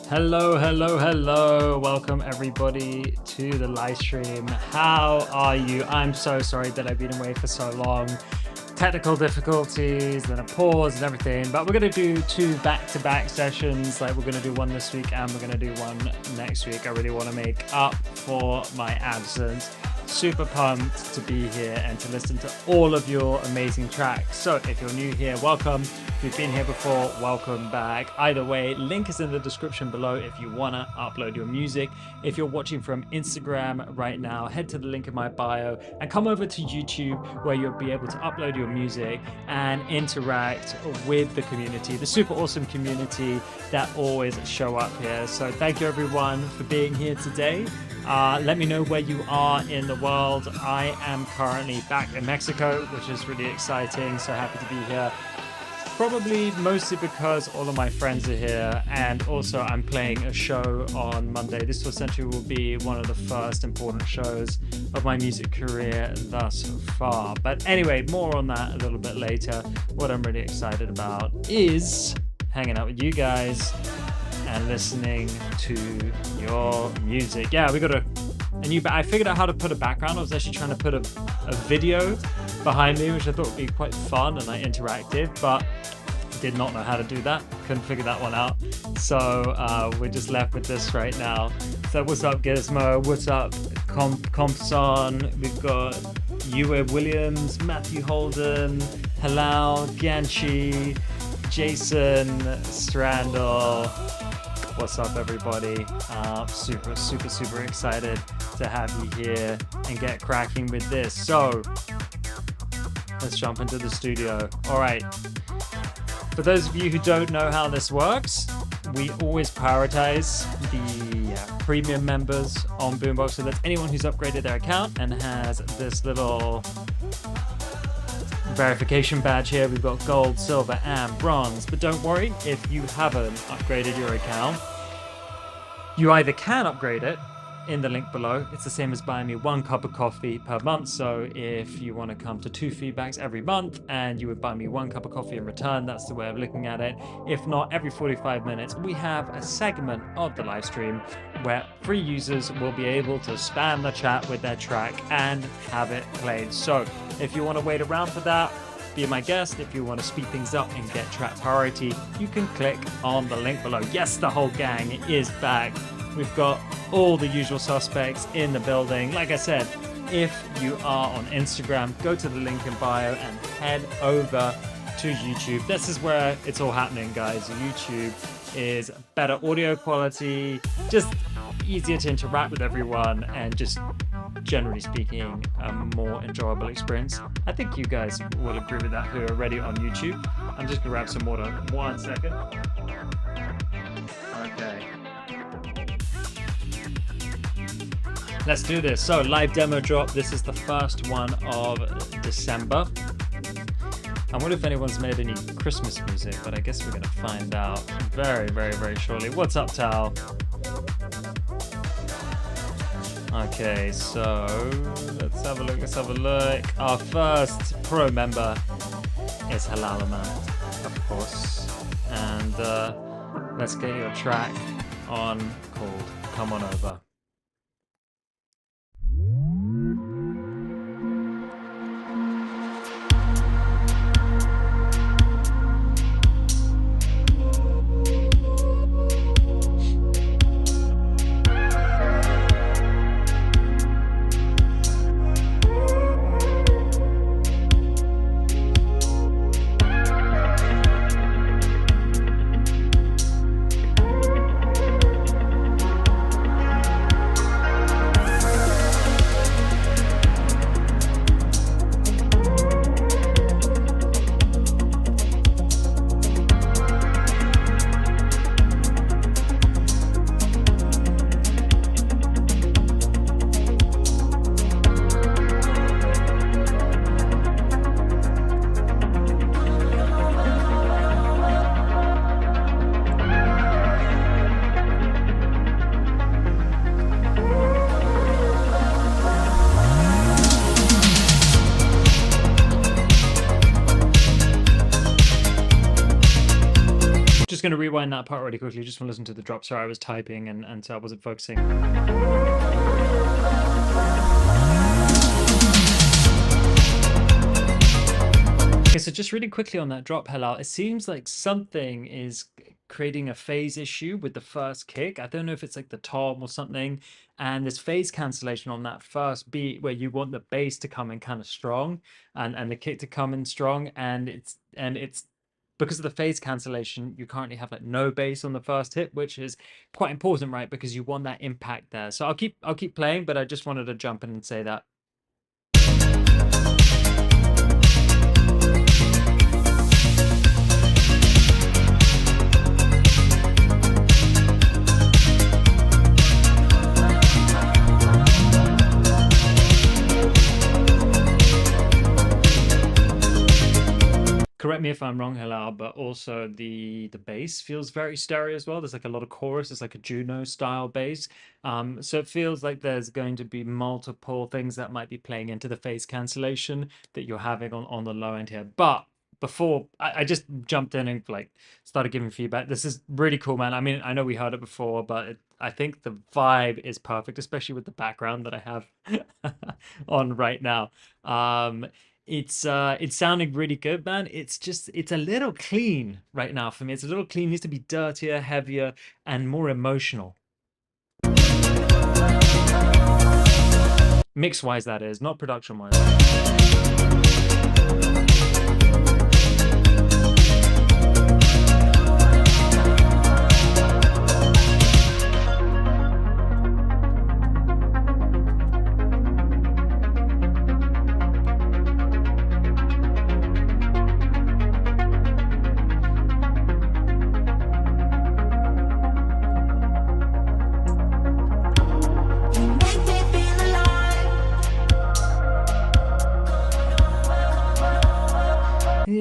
Hello, hello, hello. Welcome everybody to the live stream. How are you? I'm so sorry that I've been away for so long. Technical difficulties, then a pause and everything. But we're going to do 2 back-to-back sessions. Like we're going to do one this week and we're going to do one next week. I really want to make up for my absence. Super pumped to be here and to listen to all of your amazing tracks. So if you're new here, welcome. If you've been here before, welcome back. Either way, link is in the description below if you want to upload your music. If you're watching from Instagram right now, head to the link in my bio and come over to YouTube where you'll be able to upload your music and interact with the community, the super awesome community that always show up here. So thank you everyone for being here today. Let me know where you are in the world. I am currently back in Mexico, which is really exciting. So happy to be here. Probably mostly because all of my friends are here, and also I'm playing a show on Monday. This essentially will be one of the first important shows of my music career thus far. But anyway, more on that a little bit later. What I'm really excited about is hanging out with you guys and listening to your music. Yeah, we got a new I figured out how to put a background. I was actually trying to put a video behind me, which I thought would be quite fun and like interactive, but did not know how to do that. Couldn't figure that one out. So we're just left with this right now. So what's up, Gizmo? What's up, Compson? We've got Yue Williams, Matthew Holden, Halal, Gianchi, Jason Strandel. What's up, everybody? Super excited to have you here and get cracking with this. So let's jump into the studio. All right. For those of you who don't know how this works, we always prioritize the premium members on Boombox. So that's anyone who's upgraded their account and has this little verification badge here. We've got gold, silver, and bronze. But don't worry, if you haven't upgraded your account, you either can upgrade it in the link below. It's the same as buying me 1 cup of coffee per month. So if you want to come to 2 feedbacks every month and you would buy me 1 cup of coffee in return, that's the way of looking at it. If not, every 45 minutes, we have a segment of the live stream where free users will be able to spam the chat with their track and have it played. So if you want to wait around for that, be my guest. If you want to speed things up and get track priority, you can click on the link below. Yes, the whole gang is back. We've got all the usual suspects in the building. Like I said, if you are on Instagram, go to the link in bio and head over to YouTube. This is where it's all happening, guys. YouTube is better audio quality, just easier to interact with everyone, and just generally speaking, a more enjoyable experience. I think you guys will agree with that who are already on YouTube. I'm just gonna grab some water. 1 second. Okay. Let's do this. So live demo drop. This is the first one of December. I wonder if anyone's made any Christmas music, but I guess we're gonna find out very shortly. What's up, Tal? Okay, so let's have a look. Our first pro member is Halalama, of course. And let's get your track on called Come On Over. going to rewind that part really quickly. Just want to listen to the drop. Sorry, I was typing and so I wasn't focusing. Okay, so just really quickly on that drop, Halal, it seems like something is creating a phase issue with the first kick. I don't know if it's like the tom or something. And there's phase cancellation on that first beat where you want the bass to come in kind of strong and the kick to come in strong. And it's because of the phase cancellation, you currently have like no bass on the first hit, which is quite important, right? Because you want that impact there. So I'll keep playing, but I just wanted to jump in and say that. Correct me if I'm wrong, Halal, but also the bass feels very stereo as well. There's like a lot of chorus. It's like a Juno style bass. So it feels like there's going to be multiple things that might be playing into the phase cancellation that you're having on the low end here. But before I just jumped in and like started giving feedback. This is really cool, man. I mean, I know we heard it before, but I think the vibe is perfect, especially with the background that I have on right now. It's sounding really good, man. It's a little clean right now for me. It's a little clean, needs to be dirtier, heavier, and more emotional. Mix wise, that is, not production wise.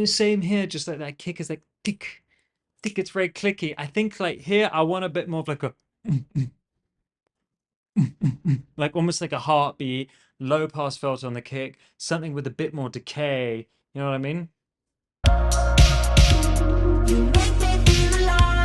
Same here, just like that kick is like tick, tick. It's very clicky. I think like here, I want a bit more of like a like almost like a heartbeat, low pass filter on the kick, something with a bit more decay. You know what I mean? You make me feel alive.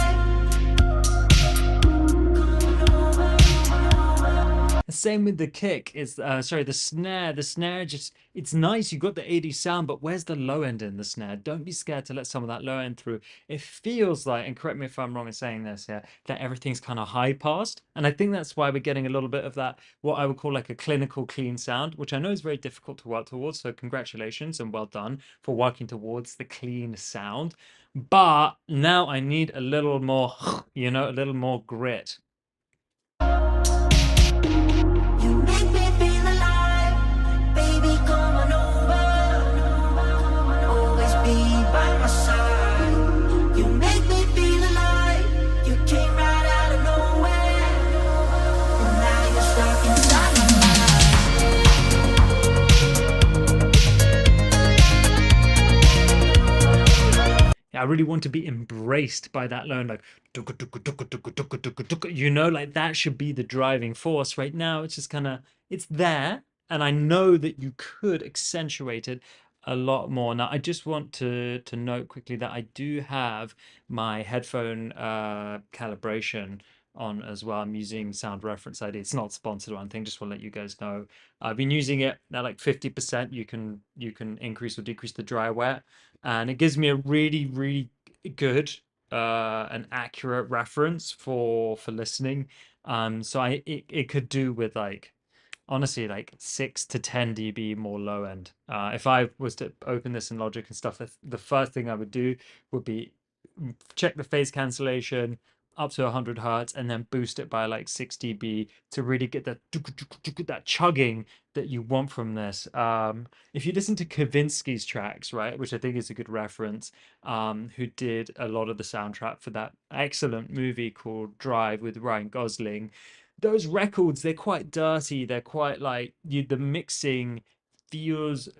Same with the kick. It's sorry, the snare. The snare just it's nice. You got the 80s sound, but where's the low end in the snare? Don't be scared to let some of that low end through. It feels like, and correct me if I'm wrong in saying this, yeah, that everything's kind of high passed. And I think that's why we're getting a little bit of that, what I would call like a clinical clean sound, which I know is very difficult to work towards. So congratulations and well done for working towards the clean sound. But now I need a little more, you know, a little more grit. I really want to be embraced by that low, like, you know, like that should be the driving force. Right now, it's just kind of, it's there. And I know that you could accentuate it a lot more. Now, I just want to note quickly that I do have my headphone calibration on as well. I'm using Sound Reference ID. It's not sponsored or anything, just want to let you guys know. I've been using it at like 50%. You can increase or decrease the dry wet, and it gives me a really good and accurate reference for listening. So it could do with like honestly like 6 to 10 dB more low end. If I was to open this in Logic and stuff, the first thing I would do would be check the phase cancellation up to 100 hertz and then boost it by like 6 dB to really get that chugging that you want from this. If you listen to Kavinsky's tracks, right, which I think is a good reference, who did a lot of the soundtrack for that excellent movie called Drive with Ryan Gosling, those records, they're quite dirty. They're quite like the mixing feels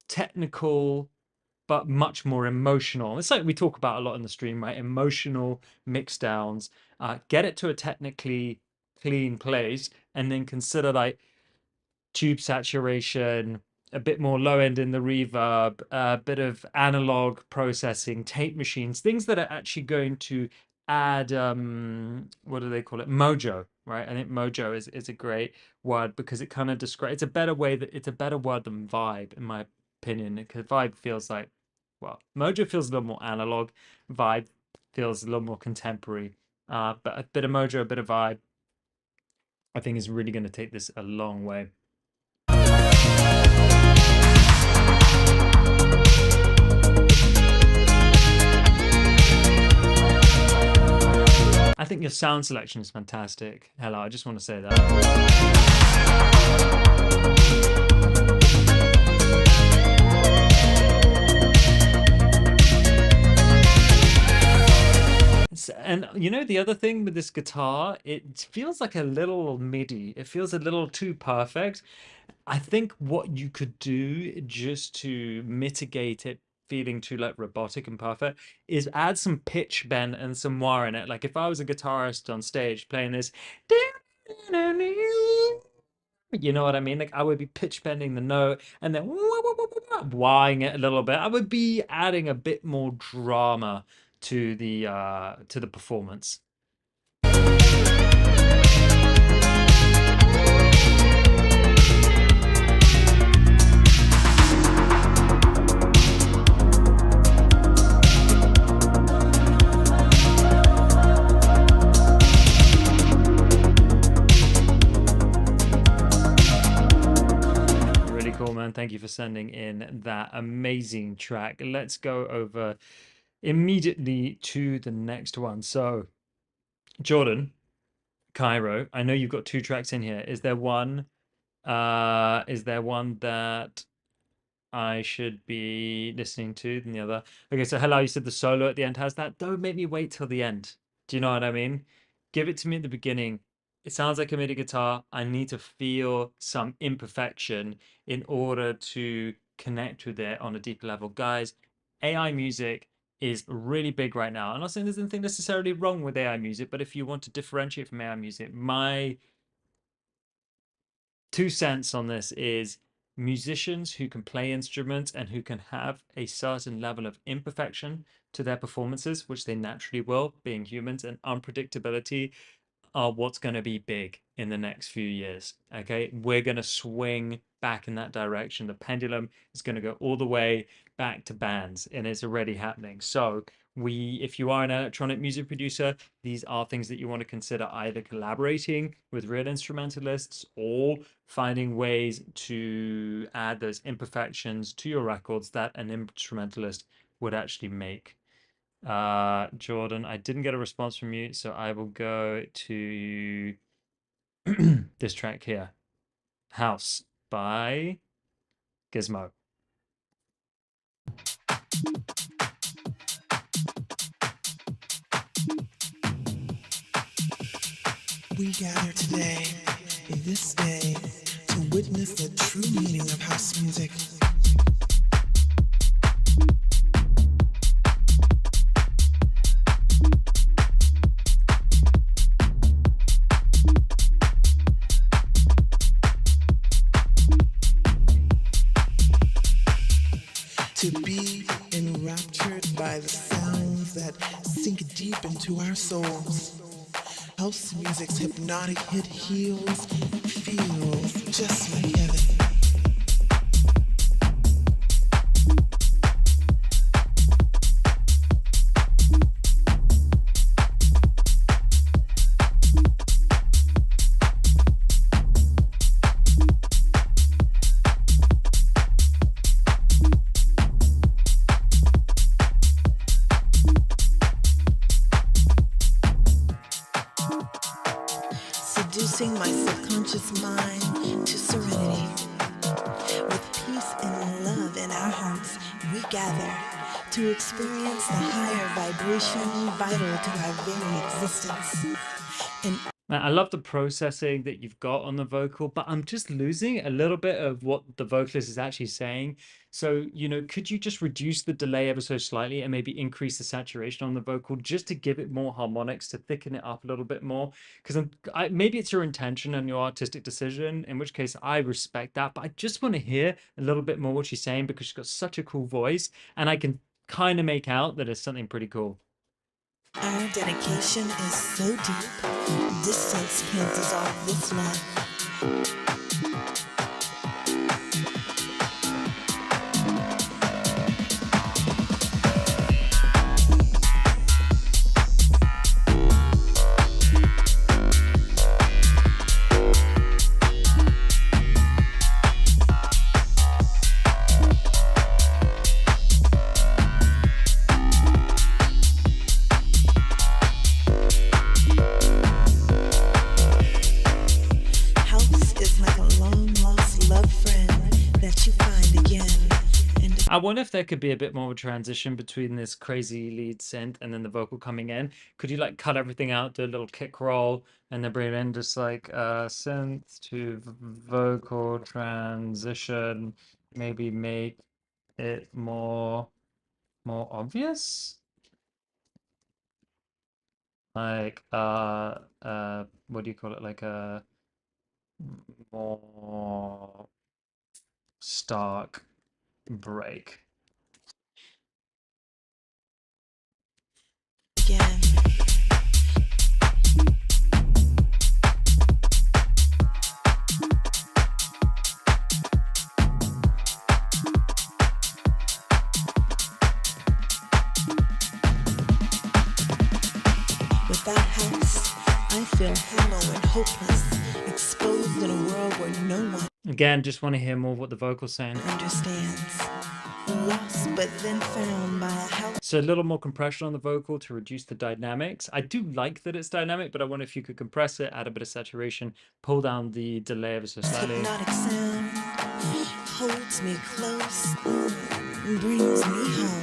technical but much more emotional. It's like we talk about a lot in the stream, right? Emotional mix downs. Get it to a technically clean place, and then consider like tube saturation, a bit more low end in the reverb, a bit of analog processing, tape machines, things that are actually going to add what do they call it? Mojo, right? I think mojo is a great word because it kind of describes it's a better way that it's a better word than vibe, in my opinion, because vibe feels like well, mojo feels a little more analog, vibe feels a little more contemporary. But a bit of mojo, a bit of vibe, I think is really going to take this a long way. I think your sound selection is fantastic. Hello, I just want to say that. And you know, the other thing with this guitar, it feels like a little MIDI. It feels a little too perfect. I think what you could do just to mitigate it feeling too like robotic and perfect is add some pitch bend and some wah in it. Like if I was a guitarist on stage playing this, you know what I mean? Like I would be pitch bending the note and then wahing it a little bit. I would be adding a bit more drama to the performance. Cool, man. Thank you for sending in that amazing track. Let's go over immediately to the next one. So, Jordan, Cairo, I know you've got two tracks in here. Is there one that I should be listening to than the other? Okay, so hello, you said the solo at the end has that. Don't make me wait till the end. Do you know what I mean? Give it to me at the beginning. It sounds like a MIDI guitar. I need to feel some imperfection in order to connect with it on a deeper level. Guys, AI music is really big right now. I'm not saying there's anything necessarily wrong with AI music, but if you want to differentiate from AI music, my 2 cents on this is musicians who can play instruments and who can have a certain level of imperfection to their performances, which they naturally will, being humans, and unpredictability are what's going to be big in the next few years. Okay, we're going to swing back in that direction. The pendulum is going to go all the way back to bands, and it's already happening. So if you are an electronic music producer, these are things that you want to consider, either collaborating with real instrumentalists or finding ways to add those imperfections to your records that an instrumentalist would actually make. Jordan, I didn't get a response from you, so I will go to this track here, House by Gizmo. We gather today, this day, to witness the true meaning of house music. To be enraptured by the sounds that sink deep into our souls. House music's hypnotic hit heals, feels just like heaven. Seducing my subconscious mind to serenity. With peace and love in our hearts, we gather to experience the higher vibration vital to our very existence. Man, I love the processing that you've got on the vocal, but I'm just losing a little bit of what the vocalist is actually saying. So, could you just reduce the delay ever so slightly and maybe increase the saturation on the vocal just to give it more harmonics, to thicken it up a little bit more? Because maybe it's your intention and your artistic decision, in which case I respect that. But I just want to hear a little bit more what she's saying because she's got such a cool voice, and I can kind of make out that it's something pretty cool. Our dedication is so deep, distance can't dissolve this love. I wonder if there could be a bit more of a transition between this crazy lead synth and then the vocal coming in. Could you like cut everything out, do a little kick roll, and then bring it in just like synth to vocal transition, maybe make it more obvious? Like what do you call it? Like a more stark break. Again. With that house, I feel hollow and hopeless, exposed in a world where no one Again, just want to hear more of what the vocal's saying. Understands. Lost but then found by a house. So a little more compression on the vocal to reduce the dynamics. I do like that it's dynamic, but I wonder if you could compress it, add a bit of saturation, pull down the delay ever so slightly. Hypnotic sound holds me close, brings me home.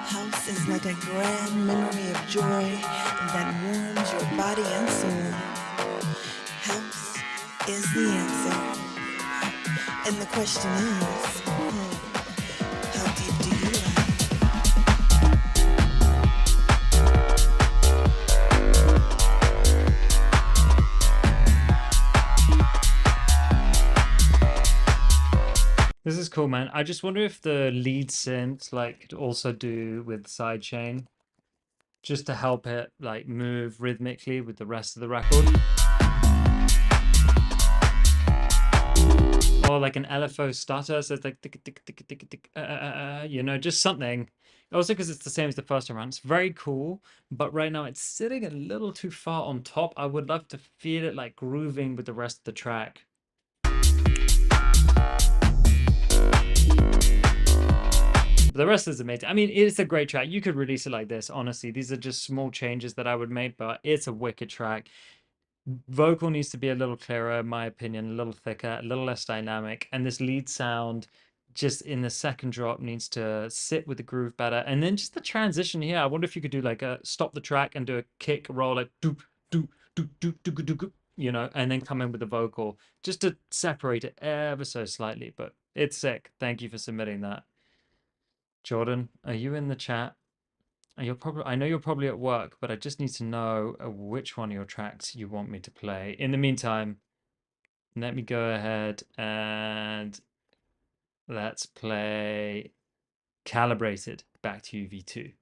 House is like a grand memory of joy that warms your body and soul. House is the answer. And the question is, how deep do you like? This is cool, man. I just wonder if the lead synth could also do with sidechain, just to help it like move rhythmically with the rest of the record. Or like an LFO stutter, so it's like tick, tick, tick, tick, tick, just something. Also because it's the same as the first time around. It's very cool, but right now it's sitting a little too far on top. I would love to feel it like grooving with the rest of the track. But the rest is amazing. I mean, it's a great track. You could release it like this, honestly. These are just small changes that I would make, but it's a wicked track. Vocal needs to be a little clearer, in my opinion, a little thicker, a little less dynamic. And this lead sound just in the second drop needs to sit with the groove better. And then just the transition here. I wonder if you could do like a stop the track and do a kick roll, like do, do, do, do, do, do, do, and then come in with the vocal just to separate it ever so slightly. But it's sick. Thank you for submitting that. Jordan, are you in the chat? I know you're probably at work, but I just need to know which one of your tracks you want me to play. In the meantime, let me go ahead and let's play Calibrated. Back to you, V2.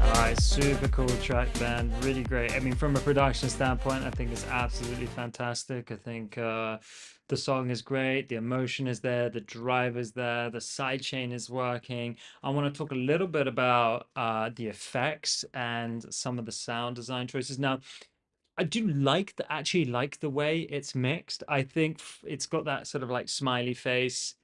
Alright, super cool track, man. Really great. I mean, from a production standpoint, I think it's absolutely fantastic. I think the song is great, the emotion is there, the drive is there, the sidechain is working. I want to talk a little bit about the effects and some of the sound design choices. Now, I do actually like the way it's mixed. I think it's got that sort of like smiley face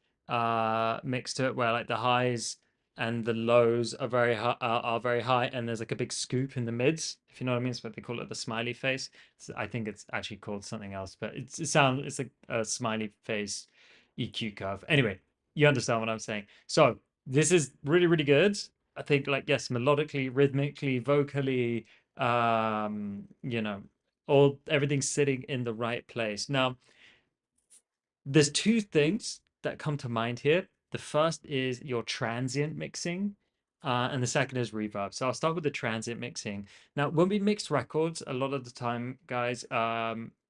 mixed to it, where like the highs and the lows are very high, and there's like a big scoop in the mids, if you know what I mean. It's what they call it, the smiley face. I think it's actually called something else, but it's like a smiley face EQ curve. Anyway, you understand what I'm saying. So this is really, really good. I think, like, yes, melodically, rhythmically, vocally, you know, all everything's sitting in the right place. Now, there's two things that come to mind here. The first is your transient mixing, and the second is reverb. So I'll start with the transient mixing. Now, when we mix records, a lot of the time, guys,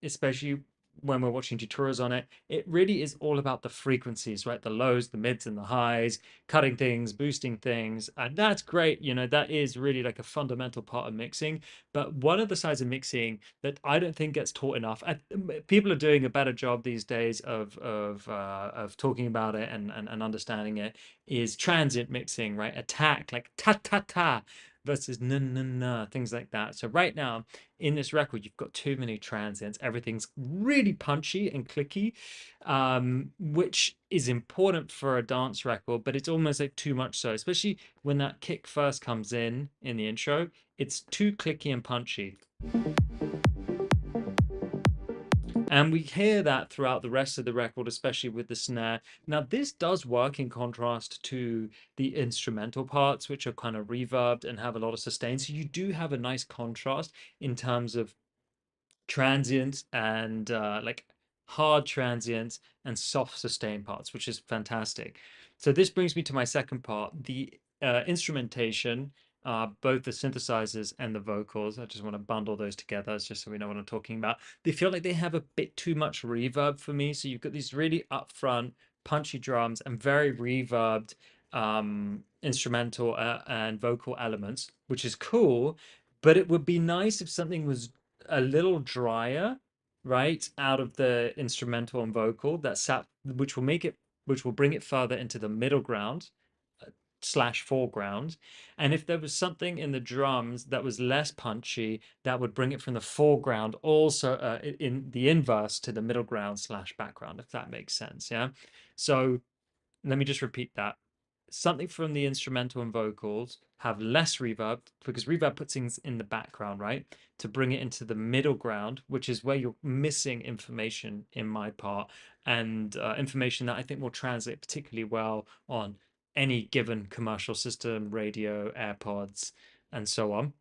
especially when we're watching tutorials on it, it really is all about the frequencies, right? The lows, the mids, and the highs, cutting things, boosting things. And that's great. You know, that is really like a fundamental part of mixing. But one of the sides of mixing that I don't think gets taught enough. People are doing a better job these days of talking about it and understanding it. Is transient mixing, right? Attack, like ta ta ta versus na na na, things like that. So right now in this record, you've got too many transients. Everything's really punchy and clicky, which is important for a dance record, but it's almost like too much so, especially when that kick first comes in the intro. It's too clicky and punchy. And we hear that throughout the rest of the record, especially with the snare. Now, this does work in contrast to the instrumental parts, which are kind of reverbed and have a lot of sustain. So you do have a nice contrast in terms of transients and like hard transients and soft sustain parts, which is fantastic. So this brings me to my second part, the instrumentation, both the synthesizers and the vocals. I just want to bundle those together just so we know what I'm talking about. They feel like they have a bit too much reverb for me. So you've got these really upfront, punchy drums and very reverbed instrumental and vocal elements, which is cool. But it would be nice if something was a little drier, right, out of the instrumental and vocal that sat, which will bring it further into the middle ground slash foreground. And if there was something in the drums that was less punchy, that would bring it from the foreground also in the inverse to the middle ground slash background, if that makes sense. Yeah. So let me just repeat that. Something from the instrumental and vocals have less reverb, because reverb puts things in the background, right? To bring it into the middle ground, which is where you're missing information in my part, and information that I think will translate particularly well on any given commercial system, radio, AirPods, and so on.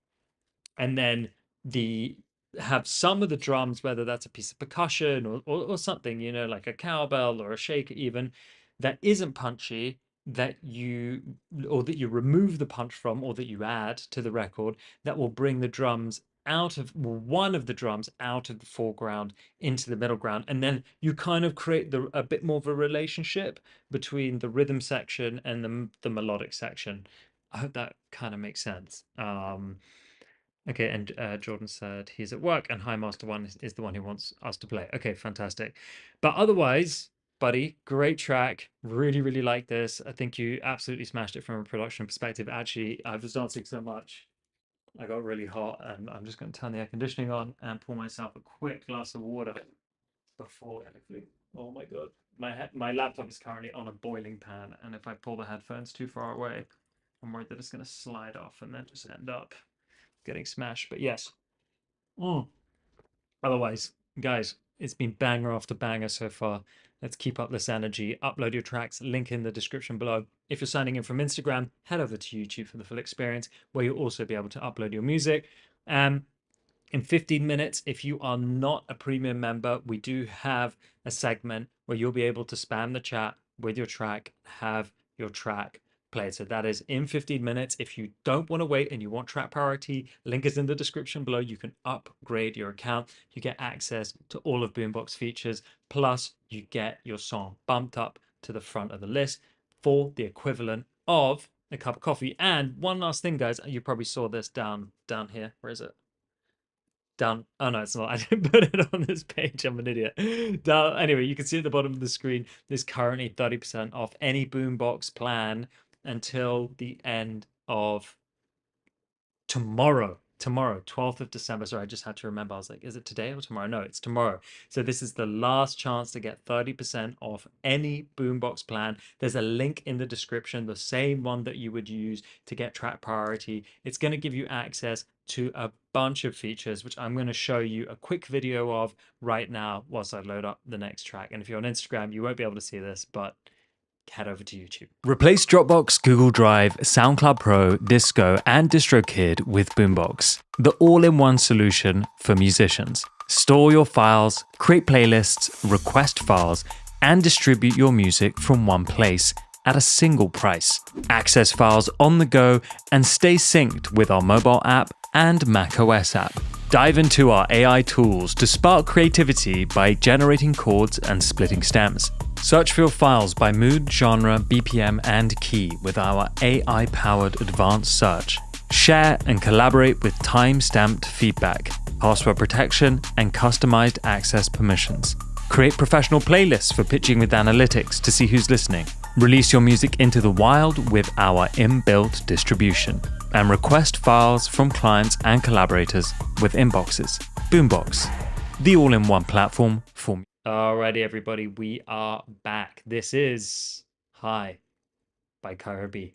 And then the have some of the drums, whether that's a piece of percussion or something, you know, like a cowbell or a shaker even, that isn't punchy, that you remove the punch from, or that you add to the record, that will bring the drums out of one of the drums out of the foreground into the middle ground, and then you kind of create a bit more of a relationship between the rhythm section and the melodic section. I hope that kind of makes sense. Okay, and Jordan said he's at work, and High Master One is the one who wants us to play. Okay, fantastic. But otherwise, buddy, great track. Really, really like this. I think you absolutely smashed it from a production perspective. Actually, I was dancing so much, I got really hot, and I'm just going to turn the air conditioning on and pour myself a quick glass of water before. Oh my god, my laptop is currently on a boiling pan, and if I pull the headphones too far away, I'm worried that it's going to slide off and then just end up getting smashed. But yes. Mm. Otherwise, guys, it's been banger after banger so far. Let's keep up this energy. Upload your tracks, link in the description below. If you're signing in from Instagram, head over to YouTube for the full experience, where you'll also be able to upload your music. In 15 minutes, if you are not a premium member, we do have a segment where you'll be able to spam the chat with your track, have your track played. So that is in 15 minutes. If you don't want to wait and you want track priority, link is in the description below. You can upgrade your account. You get access to all of Boombox features. Plus, you get your song bumped up to the front of the list for the equivalent of a cup of coffee. And one last thing, guys, you probably saw this down here. Where is it? Down. Oh no, it's not. I didn't put it on this page. I'm an idiot. Down. Anyway, you can see at the bottom of the screen, there's currently 30% off any Boombox plan until the end of tomorrow. Tomorrow, 12th of December. Sorry, I just had to remember. I was like, is it today or tomorrow? No, it's tomorrow. So this is the last chance to get 30% off any Boombox plan. There's a link in the description, the same one that you would use to get track priority. It's going to give you access to a bunch of features, which I'm going to show you a quick video of right now whilst I load up the next track. And if you're on Instagram, you won't be able to see this, but head over to YouTube. Replace Dropbox, Google Drive, SoundCloud Pro, Disco, and DistroKid with Boombox, the all-in-one solution for musicians. Store your files, create playlists, request files, and distribute your music from one place at a single price. Access files on the go and stay synced with our mobile app and macOS app. Dive into our AI tools to spark creativity by generating chords and splitting stems. Search for your files by mood, genre, BPM, and key with our AI-powered advanced search. Share and collaborate with time-stamped feedback, password protection, and customized access permissions. Create professional playlists for pitching with analytics to see who's listening. Release your music into the wild with our inbuilt distribution. And request files from clients and collaborators with inboxes. Boombox, the all-in-one platform for music. Alrighty, everybody, we are back. This is Hi by Kirby.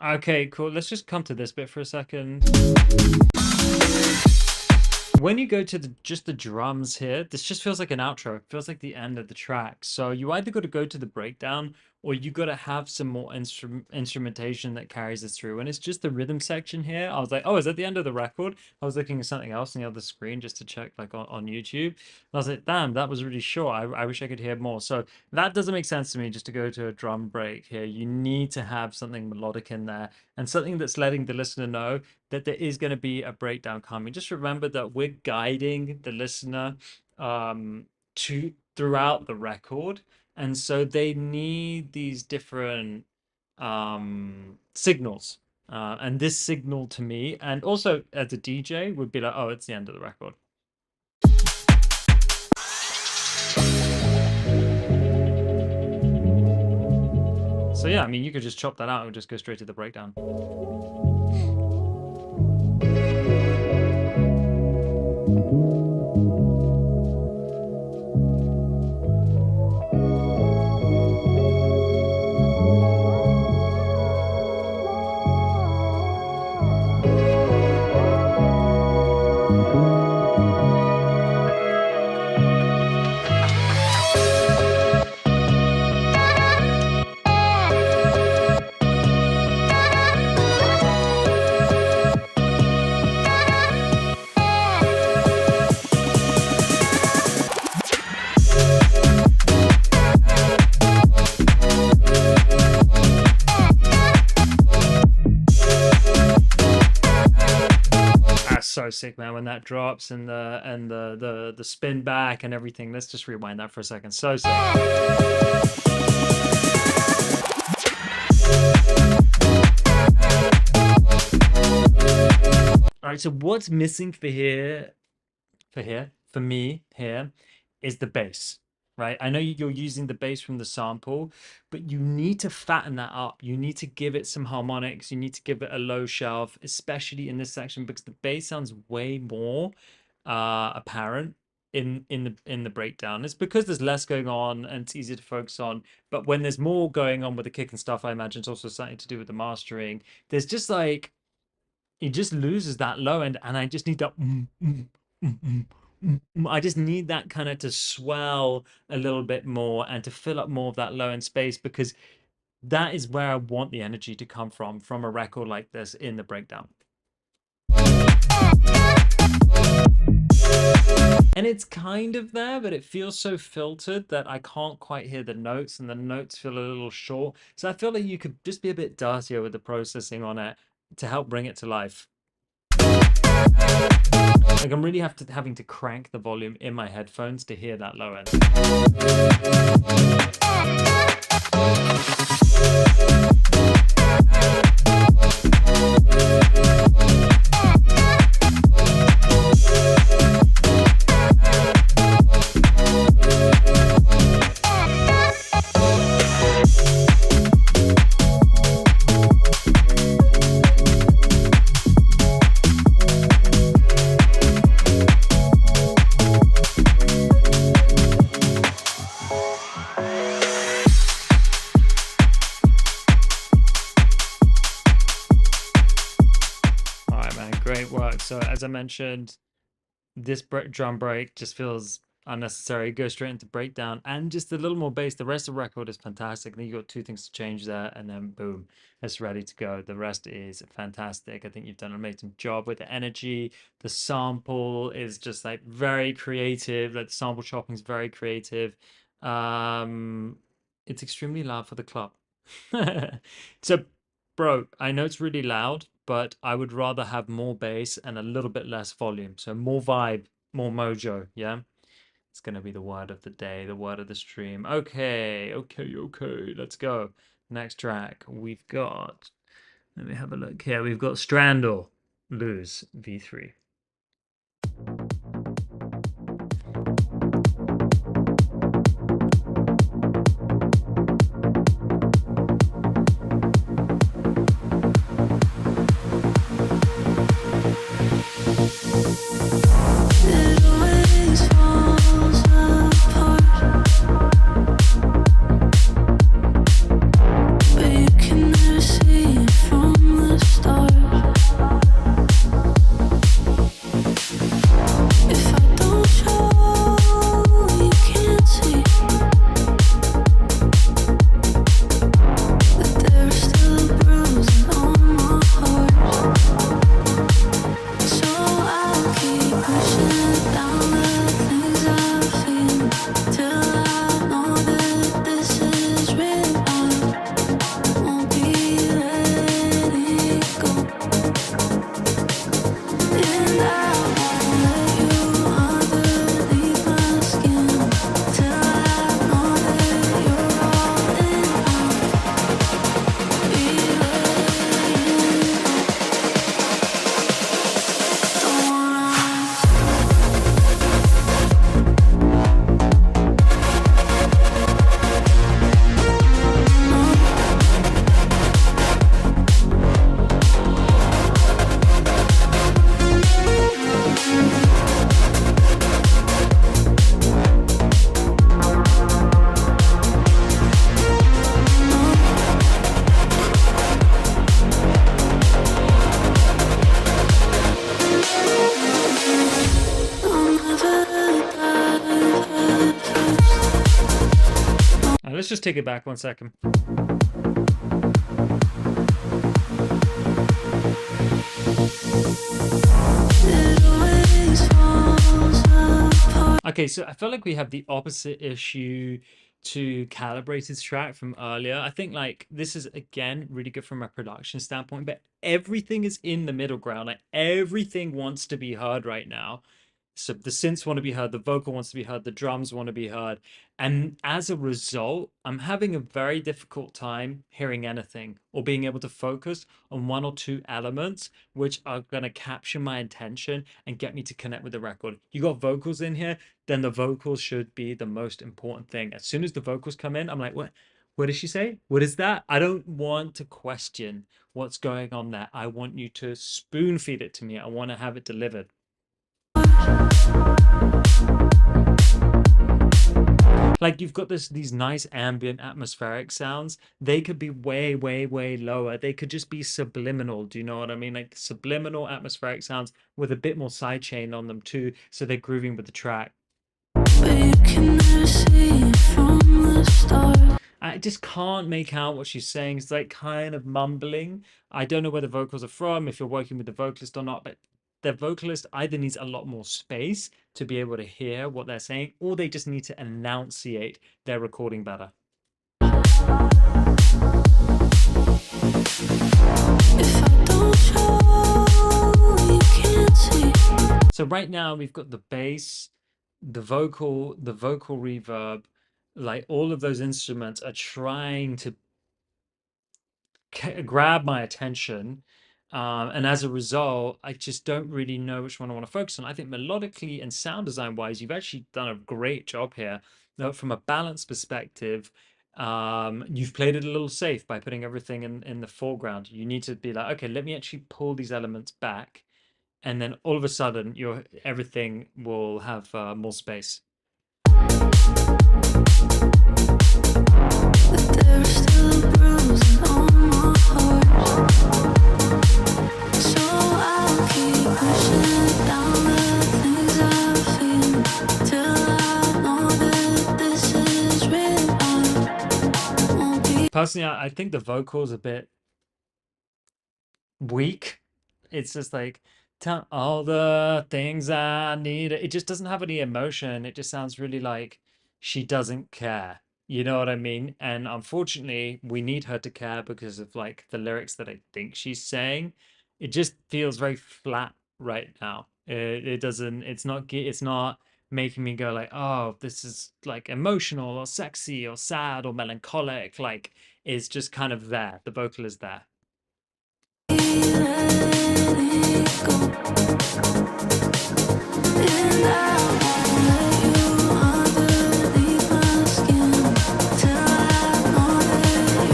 Okay, cool. Let's just come to this bit for a second. When you go to just the drums here, this just feels like an outro. It feels like the end of the track. So you either got to go to the breakdown or you got to have some more instrumentation that carries us through. And it's just the rhythm section here. I was like, oh, is that the end of the record? I was looking at something else on the other screen just to check, like on YouTube. And I was like, damn, that was really short. I wish I could hear more. So that doesn't make sense to me just to go to a drum break here. You need to have something melodic in there and something that's letting the listener know that there is going to be a breakdown coming. Just remember that we're guiding the listener throughout the record, and so they need these different signals. And this signal to me, and also as a DJ, would be like, oh, it's the end of the record. So yeah, I mean, you could just chop that out and just go straight to the breakdown. So sick, man, when that drops and the spin back and everything. Let's just rewind that for a second. So sick. All right, so what's missing for me here is the bass, right? I know you're using the bass from the sample, but you need to fatten that up. You need to give it some harmonics. You need to give it a low shelf, especially in this section, because the bass sounds way more apparent in the breakdown. It's because there's less going on and it's easier to focus on. But when there's more going on with the kick and stuff, I imagine it's also something to do with the mastering. There's just like, it just loses that low end, and I just need that. I just need that kind of to swell a little bit more and to fill up more of that low end space, because that is where I want the energy to come from a record like this in the breakdown. And it's kind of there, but it feels so filtered that I can't quite hear the notes, and the notes feel a little short. So I feel like you could just be a bit dirtier with the processing on it to help bring it to life. Like, I'm really having to crank the volume in my headphones to hear that low end. So as I mentioned, this drum break just feels unnecessary. Go straight into breakdown and just a little more bass. The rest of the record is fantastic. Then you got two things to change there, and then boom, it's ready to go. The rest is fantastic. I think you've done an amazing job with the energy. The sample is just like very creative. Like, the sample chopping is very creative. It's extremely loud for the club. So, bro, I know it's really loud, but I would rather have more bass and a little bit less volume. So more vibe, more mojo, yeah? It's going to be the word of the day, the word of the stream. Okay, let's go. Next track, we've got, let me have a look here. We've got Strandle, Lose, V3. let's just take it back 1 second. Okay, so I feel like we have the opposite issue to Calibrated's track from earlier. I think like this is again really good from a production standpoint, but everything is in the middle ground. Like everything wants to be heard right now. So the synths want to be heard, the vocal wants to be heard, the drums want to be heard. And as a result, I'm having a very difficult time hearing anything or being able to focus on one or two elements which are going to capture my attention and get me to connect with the record. You got vocals in here, then the vocals should be the most important thing. As soon as the vocals come in, I'm like, what did she say? What is that? I don't want to question what's going on there. I want you to spoon feed it to me. I want to have it delivered. Like you've got these nice ambient atmospheric sounds. They could be way, way, way lower. They could just be subliminal. Do you know what I mean? Like subliminal atmospheric sounds with a bit more sidechain on them too, so they're grooving with the track. I just can't make out what she's saying. It's like kind of mumbling. I don't know where the vocals are from, if you're working with the vocalist or not, but the vocalist either needs a lot more space to be able to hear what they're saying, or they just need to enunciate their recording better. So right now we've got the bass, the vocal reverb, like all of those instruments are trying to grab my attention. And as a result, I just don't really know which one I want to focus on. I think melodically and sound design wise, you've actually done a great job here. Though from a balance perspective, you've played it a little safe by putting everything in the foreground. You need to be like, okay, let me actually pull these elements back. And then all of a sudden, everything will have more space. Personally, I think the vocal's a bit weak. It's just like, tell all the things I need. It just doesn't have any emotion. It just sounds really like she doesn't care. You know what I mean? And unfortunately, we need her to care because of like the lyrics that I think she's saying. It just feels very flat right now. It doesn't, it's not making me go like, oh, this is like emotional or sexy or sad or melancholic. Like it's just kind of there. The vocal is there.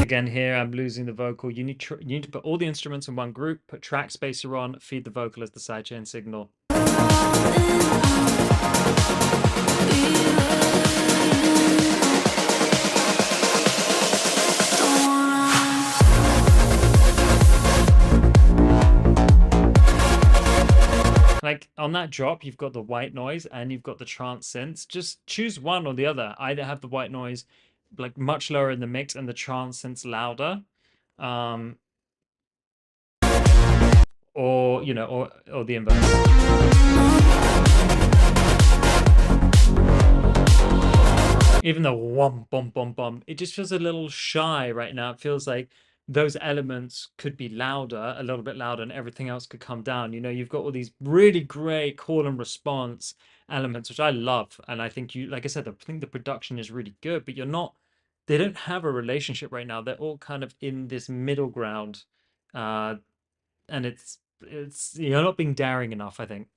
Again, here I'm losing the vocal. You need to put all the instruments in one group, put track spacer on, feed the vocal as the sidechain signal. Like on that drop, you've got the white noise and you've got the trance synths. Just choose one or the other. Either have the white noise like much lower in the mix and the trance synths louder, or you know, or the inverse. Even though whom bum bum bum, it just feels a little shy right now. It feels like those elements could be louder, a little bit louder, and everything else could come down. You know, you've got all these really great call and response elements, which I love. And I think like I said, I think the production is really good, but they don't have a relationship right now. They're all kind of in this middle ground. And it's, you're not being daring enough, I think.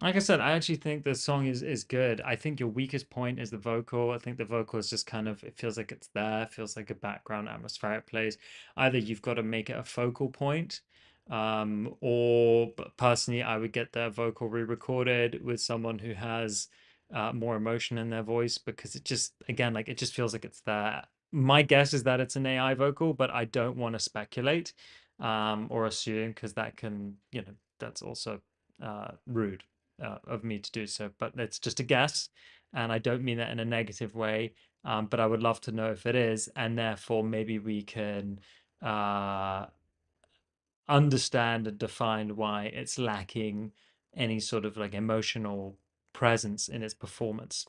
Like I said, I actually think the song is good. I think your weakest point is the vocal. I think the vocal is just kind of, it feels like it's there, feels like a background atmospheric plays. Either you've got to make it a focal point, or but personally, I would get their vocal re-recorded with someone who has more emotion in their voice, because it just, again, like it just feels like it's there. My guess is that it's an AI vocal, but I don't want to speculate or assume, because that can, that's also rude of me to do so, but it's just a guess, and I don't mean that in a negative way. But I would love to know if it is, and therefore maybe we can uh, understand and define why it's lacking any sort of like emotional presence in its performance.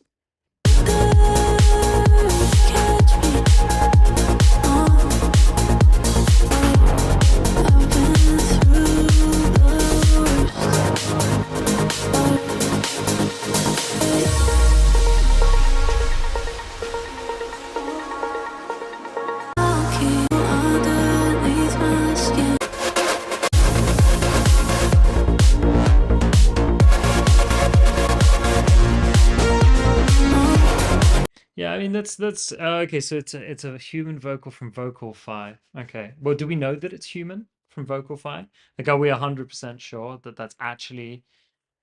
Yeah, I mean that's okay. So it's a human vocal from Vocal 5. Okay. Well, do we know that it's human from Vocal 5? Like, are we 100% sure that that's actually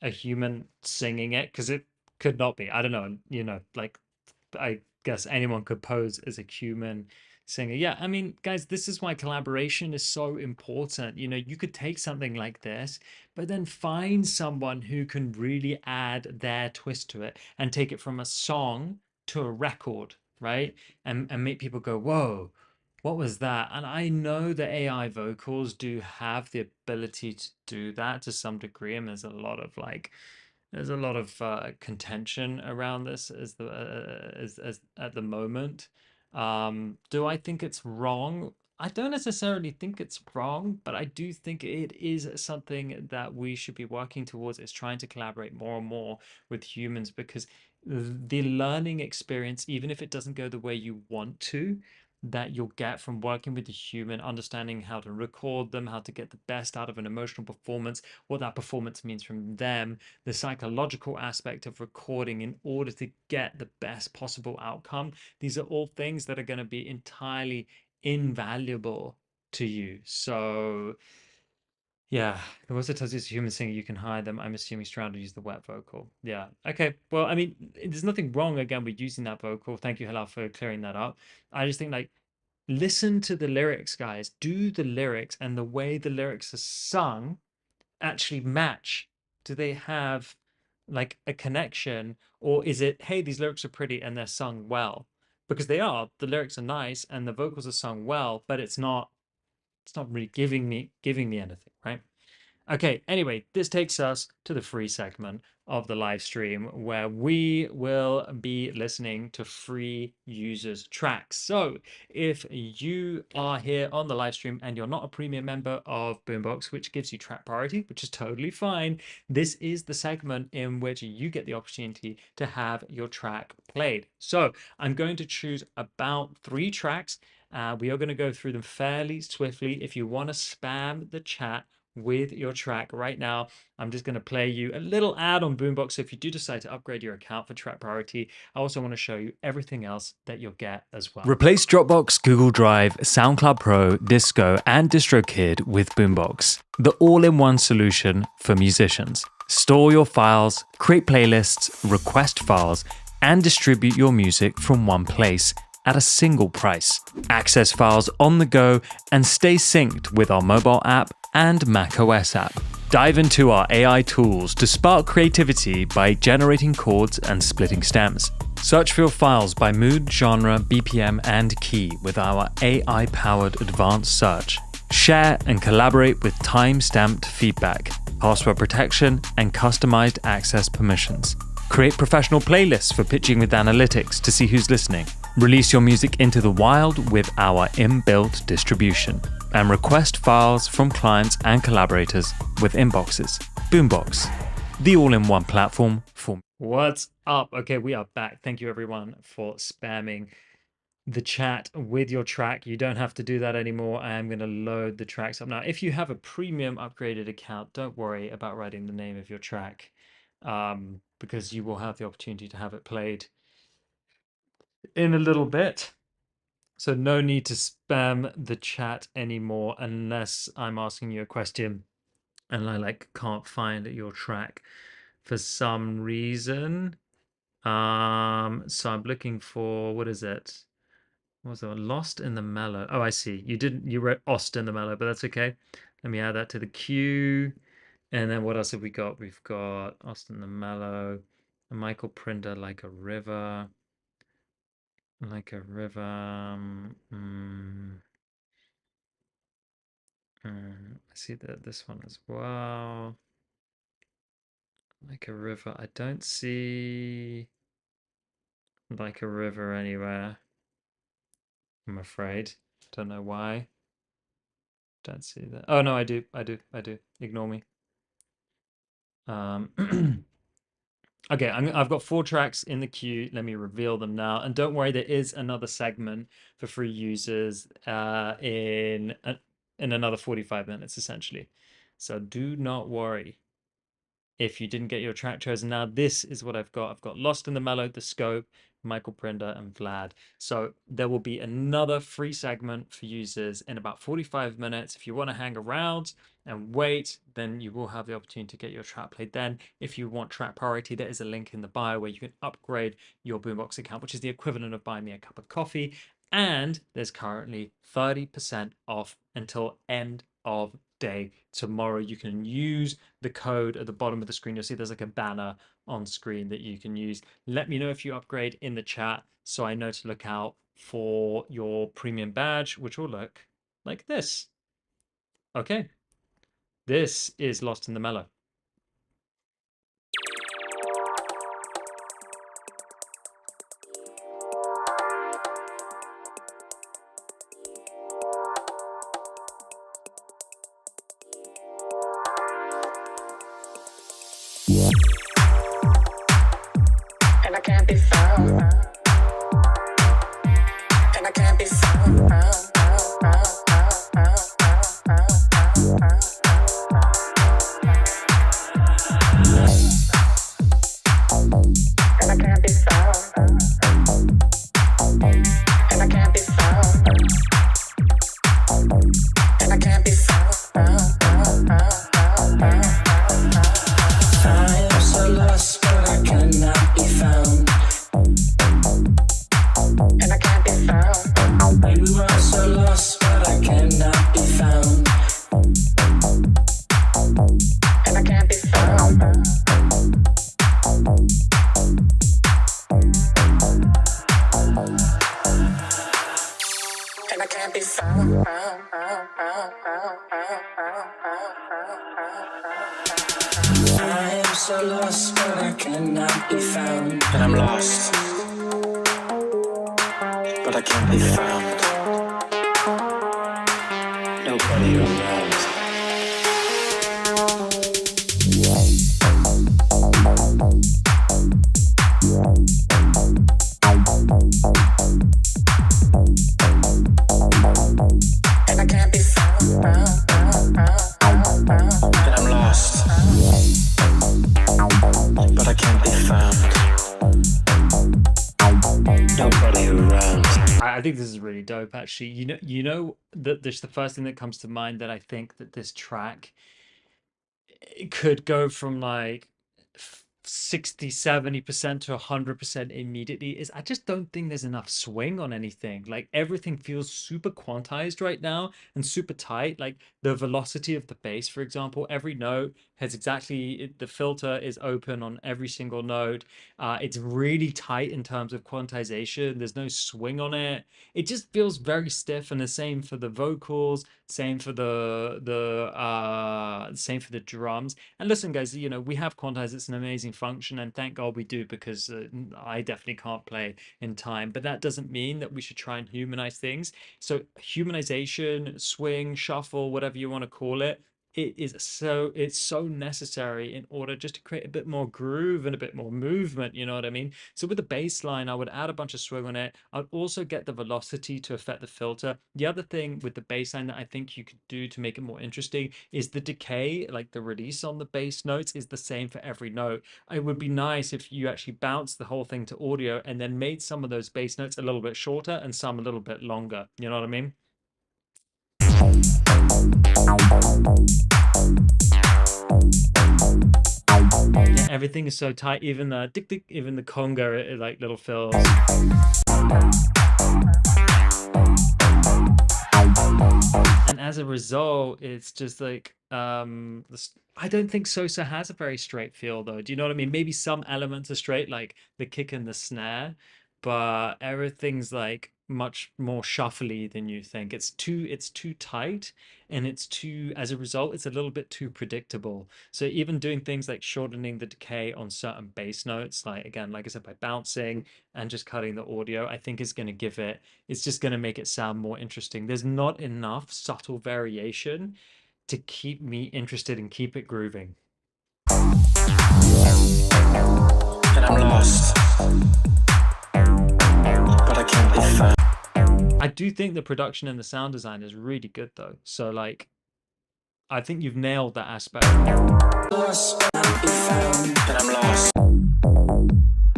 a human singing it? Because it could not be. I don't know. Like, I guess anyone could pose as a human singer. Yeah, I mean, guys, this is why collaboration is so important. You could take something like this, but then find someone who can really add their twist to it and take it from a song to a record, right? And make people go, whoa, what was that? And I know that AI vocals do have the ability to do that to some degree, and there's a lot of contention around this as at the moment. Do I think it's wrong? I don't necessarily think it's wrong, but I do think it is something that we should be working towards, is trying to collaborate more and more with humans, because the learning experience, even if it doesn't go the way you want to, that you'll get from working with a human, understanding how to record them, how to get the best out of an emotional performance, what that performance means from them, the psychological aspect of recording in order to get the best possible outcome. These are all things that are going to be entirely invaluable to you. So, yeah, the words it tells you it's a human singer, you can hire them. I'm assuming Stroud use the wet vocal. Yeah. Okay. Well, I mean, there's nothing wrong again with using that vocal. Thank you, Halal, for clearing that up. I just think, like, listen to the lyrics, guys. Do the lyrics, and the way the lyrics are sung actually match? Do they have like a connection, or is it, hey, these lyrics are pretty and they're sung well? Because they are, the lyrics are nice and the vocals are sung well, but it's not really giving me anything, right? Okay, anyway, this takes us to the free segment of the live stream, where we will be listening to free users' tracks. So if you are here on the live stream and you're not a premium member of Boombox, which gives you track priority, which is totally fine, this is the segment in which you get the opportunity to have your track played. So I'm going to choose about 3 tracks. We are going to go through them fairly swiftly. If you want to spam the chat with your track right now, I'm just going to play you a little ad on Boombox. So if you do decide to upgrade your account for track priority, I also want to show you everything else that you'll get as well. Replace Dropbox, Google Drive, SoundCloud Pro, Disco, and DistroKid with Boombox, the all-in-one solution for musicians. Store your files, create playlists, request files, and distribute your music from one place at a single price. Access files on the go and stay synced with our mobile app and macOS app. Dive into our AI tools to spark creativity by generating chords and splitting stems. Search for your files by mood, genre, BPM, and key with our AI-powered advanced search. Share and collaborate with time-stamped feedback, password protection, and customized access permissions. Create professional playlists for pitching with analytics to see who's listening. Release your music into the wild with our inbuilt distribution. And request files from clients and collaborators with inboxes. Boombox, the all-in-one platform for... What's up? Okay, we are back. Thank you, everyone, for spamming the chat with your track. You don't have to do that anymore. I am going to load the tracks up now. If you have a premium upgraded account, don't worry about writing the name of your track because you will have the opportunity to have it played in a little bit. So no need to spam the chat anymore unless I'm asking you a question and I like can't find your track for some reason. So I'm looking for, what is it? What was it? Lost in the Mellow. Oh, I see. You wrote Ost in the Mellow, but that's okay. Let me add that to the queue. And then what else have we got? We've got Ost in the Mellow, Michael Prinder, Like a River. Like a River. I see that this one as well. Like a River. I don't see Like a River anywhere, I'm afraid. Don't know why. Don't see that. Oh no, I do. Ignore me. Okay, I've got 4 tracks in the queue. Let me reveal them now. And don't worry, there is another segment for free users in another 45 minutes, essentially. So do not worry if you didn't get your track chosen. Now, this is what I've got. I've got Lost in the Mellow, The Scope, Michael Prinder, and Vlad. So there will be another free segment for users in about 45 minutes. If you want to hang around and wait, then you will have the opportunity to get your track played then. If you want track priority, there is a link in the bio where you can upgrade your Boombox account, which is the equivalent of buying me a cup of coffee. And there's currently 30% off until end of day tomorrow. You can use the code at the bottom of the screen. You'll see there's like a banner on screen that you can use. Let me know if you upgrade in the chat so I know to look out for your premium badge, which will look like this. Okay, this is Lost in the Mellow. And I can't be found. And I can't be found. And I can't be found. And I can't be found. And I can't be found. I am so lost, but I cannot be found. And I can't be found. You are so lost, but I cannot be found. And I can't be found. And I can't be found. I am so lost, but I cannot be found. And I'm lost, but I can't be found. Nobody around. And I can't be found. And I'm lost, but I can't be found. Nobody around. I think this is really dope, actually. You know that there's the first thing that comes to mind that I think that this track it could go from like 60-70% to 100% immediately is I just don't think there's enough swing on anything. Like everything feels super quantized right now and super tight. Like the velocity of the bass, for example, every note has exactly the filter is open on every single note. It's really tight in terms of quantization. There's no swing on it. It just feels very stiff. And the same for the vocals, same for same for the drums. And listen, guys, we have quantize. It's an amazing function, and thank God we do, because I definitely can't play in time. But that doesn't mean that we should try and humanize things. So humanization, swing, shuffle, whatever you want to call it, it's so necessary in order just to create a bit more groove and a bit more movement, you know what I mean? So with the bass line, I would add a bunch of swing on it. I'd also get the velocity to affect the filter. The other thing with the bass line that I think you could do to make it more interesting is the decay, like the release on the bass notes is the same for every note. It would be nice if you actually bounced the whole thing to audio and then made some of those bass notes a little bit shorter and some a little bit longer. You know what I mean? Yeah, everything is so tight. Even the tick tick, even the conga, like little fills. And as a result, it's just like I don't think Sosa has a very straight feel though. Do you know what I mean? Maybe some elements are straight, like the kick and the snare, but everything's like much more shuffly than you think. It's too tight, and it's too, as a result, it's a little bit too predictable. So even doing things like shortening the decay on certain bass notes, like again, like I said, by bouncing and just cutting the audio, I think is going to give it, it's just going to make it sound more interesting. There's not enough subtle variation to keep me interested and keep it grooving. And I'm lost, but I can't be found. I do think the production and the sound design is really good though. So like, I think you've nailed that aspect. Lost, can't be found. And I'm lost.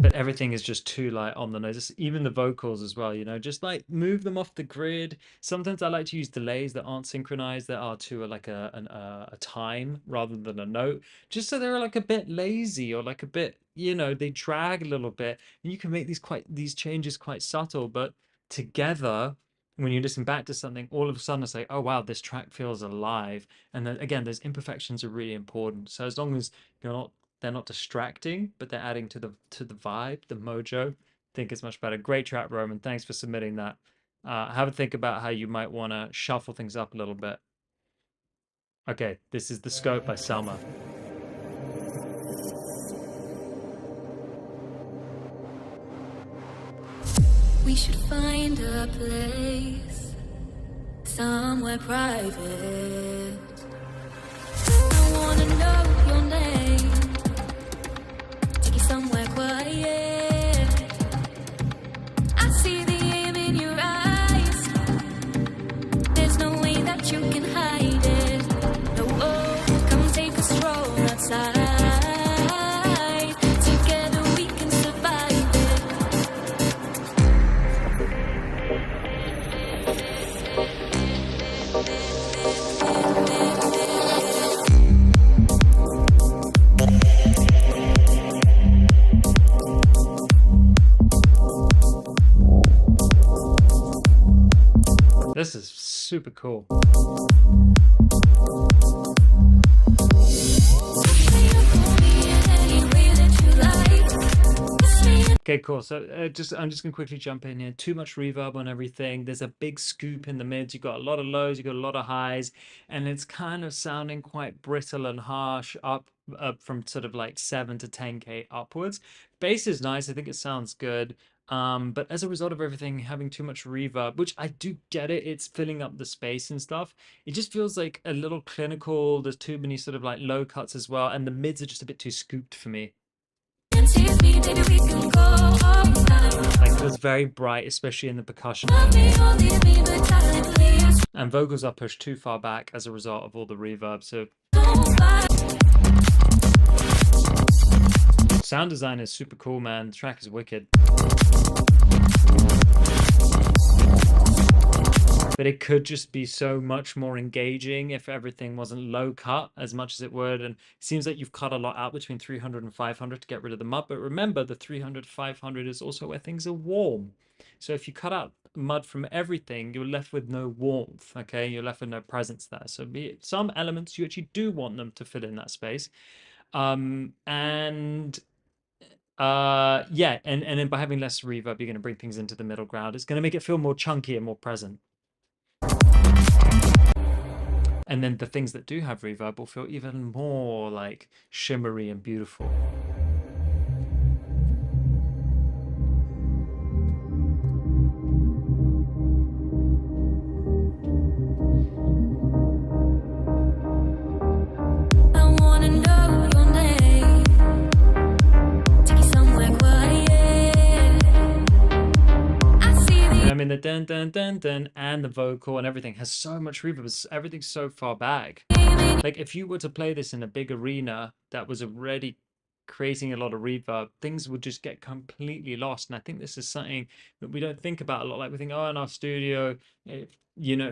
But everything is just too like on the nose. Even the vocals as well, you know, just like move them off the grid. Sometimes I like to use delays that aren't synchronized, that are to like a time rather than a note, just so they're like a bit lazy or like a bit, you know, they drag a little bit. And you can make these changes quite subtle, but together, when you listen back to something, all of a sudden it's like, oh wow, this track feels alive. And then again, those imperfections are really important. So as long as they're not distracting, but they're adding to the vibe, the mojo, I think it's much better. Great track, Roman. Thanks for submitting that. Have a think about how you might want to shuffle things up a little bit. Okay, this is The Scope by Selma. We should find a place somewhere private. I wanna know your name. Take you somewhere quiet. I see the aim in your eyes. There's no way that you can hide it. No, oh, come take a stroll outside. Together we can survive it. This is super cool. Okay, cool. So I'm just gonna quickly jump in here. Too much reverb on everything. There's a big scoop in the mids. You've got a lot of lows, you've got a lot of highs, and it's kind of sounding quite brittle and harsh up from sort of like 7 to 10K upwards. Bass is nice. I think it sounds good. But as a result of everything having too much reverb, which I do get it, it's filling up the space and stuff. It just feels like a little clinical. There's too many sort of like low cuts as well, and the mids are just a bit too scooped for me. Like it feels very bright, especially in the percussion. And vocals are pushed too far back as a result of all the reverb. So sound design is super cool, man. The track is wicked. But it could just be so much more engaging if everything wasn't low cut as much as it would. And it seems like you've cut a lot out between 300 and 500 to get rid of the mud. But remember, the 300 500 is also where things are warm. So if you cut out mud from everything, you're left with no warmth, okay? You're left with no presence there. So some elements, you actually do want them to fill in that space. Yeah, and then by having less reverb, you're going to bring things into the middle ground. It's going to make it feel more chunky and more present. And then the things that do have reverb will feel even more like shimmery and beautiful. dun dun dun dun and the vocal and everything has so much reverb. Everything's so far back. Like if you were to play this in a big arena that was already creating a lot of reverb, things would just get completely lost. And I think this is something that we don't think about a lot. Like we think, oh, in our studio, it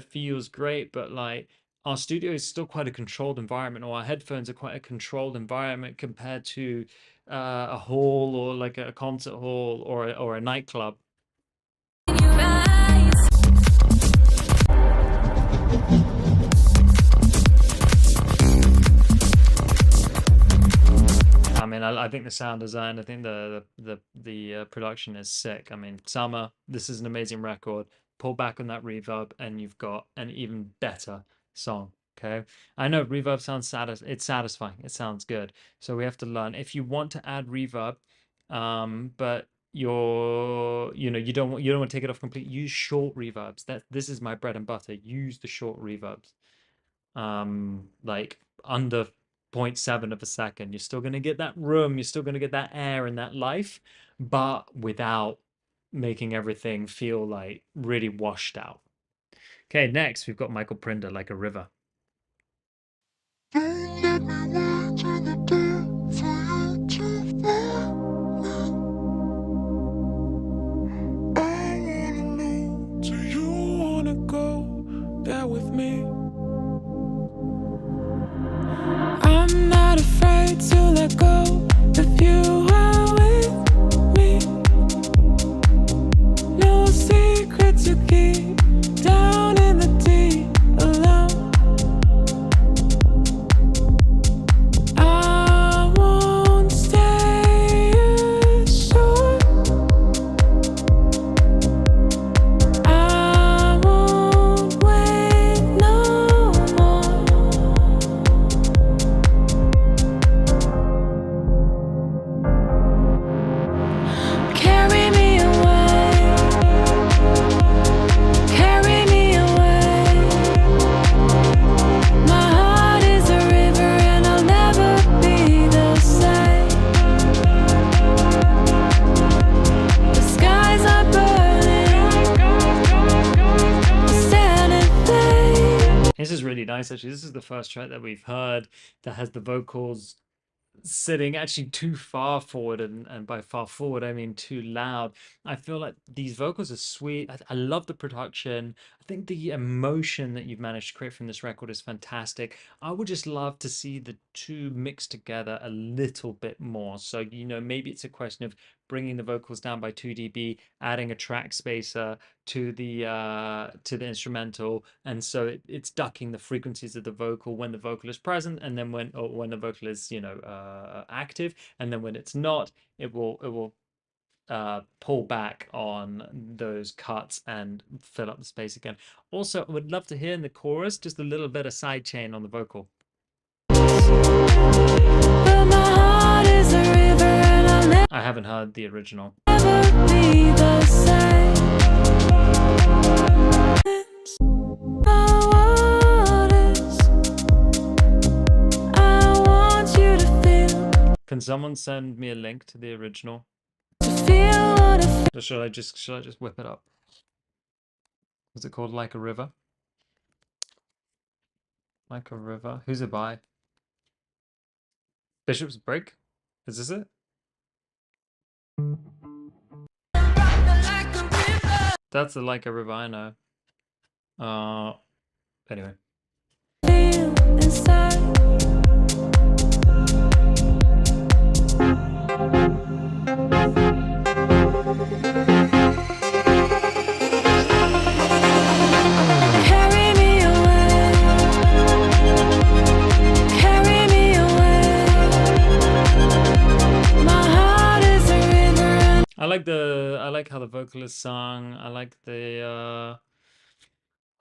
feels great, but like our studio is still quite a controlled environment, or our headphones are quite a controlled environment compared to a hall or like a concert hall or a nightclub. I mean, I think the sound design, I think the production is sick. I mean, Summer, this is an amazing record. Pull back on that reverb, and you've got an even better song. Okay, I know reverb sounds it's satisfying. It sounds good. So we have to learn. If you want to add reverb, but you don't want to take it off completely. Use short reverbs. This is my bread and butter. Use the short reverbs. Like under 0.7 of a second. You're still going to get that room, you're still going to get that air and that life, but without making everything feel like really washed out. Okay, next we've got Michael Prinder, Like a River. Don't let me watch on the day for you to fall. I wanna know, do you wanna go there with me? I'm not afraid to let go if you are with me. No secret to keep down in the deep alone. I won't stay ashore. I won't wait no more. Carry me away, carry me away. My heart is a river and I'll never be the same. The skies are burning, stand and fade. This is really nice, actually. This is the first track that we've heard that has the vocals sitting actually too far forward, and by far forward I mean too loud. I feel like these vocals are sweet. I love the production. I think the emotion that you've managed to create from this record is fantastic. I would just love to see the two mixed together a little bit more. So maybe it's a question of bringing the vocals down by 2 dB, adding a track spacer to the instrumental, and so it's ducking the frequencies of the vocal when the vocal is present, and then when the vocal is active, and then when it's not, it will pull back on those cuts and fill up the space again. Also, I would love to hear in the chorus just a little bit of side chain on the vocal. But my heart is a river and I'll never I haven't heard the original. be the same. The waters, I want you to feel, Can someone send me a link to the original? to feel what I feel. Or should I just whip it up? What's it called? Like a River? Like a River. Who's it by? Bishop's Break? Is this it? That's the Like a River I know. Anyway. Feel inside. Carry me away, carry me away. My heart is a river and I like how the vocal is sung. I like I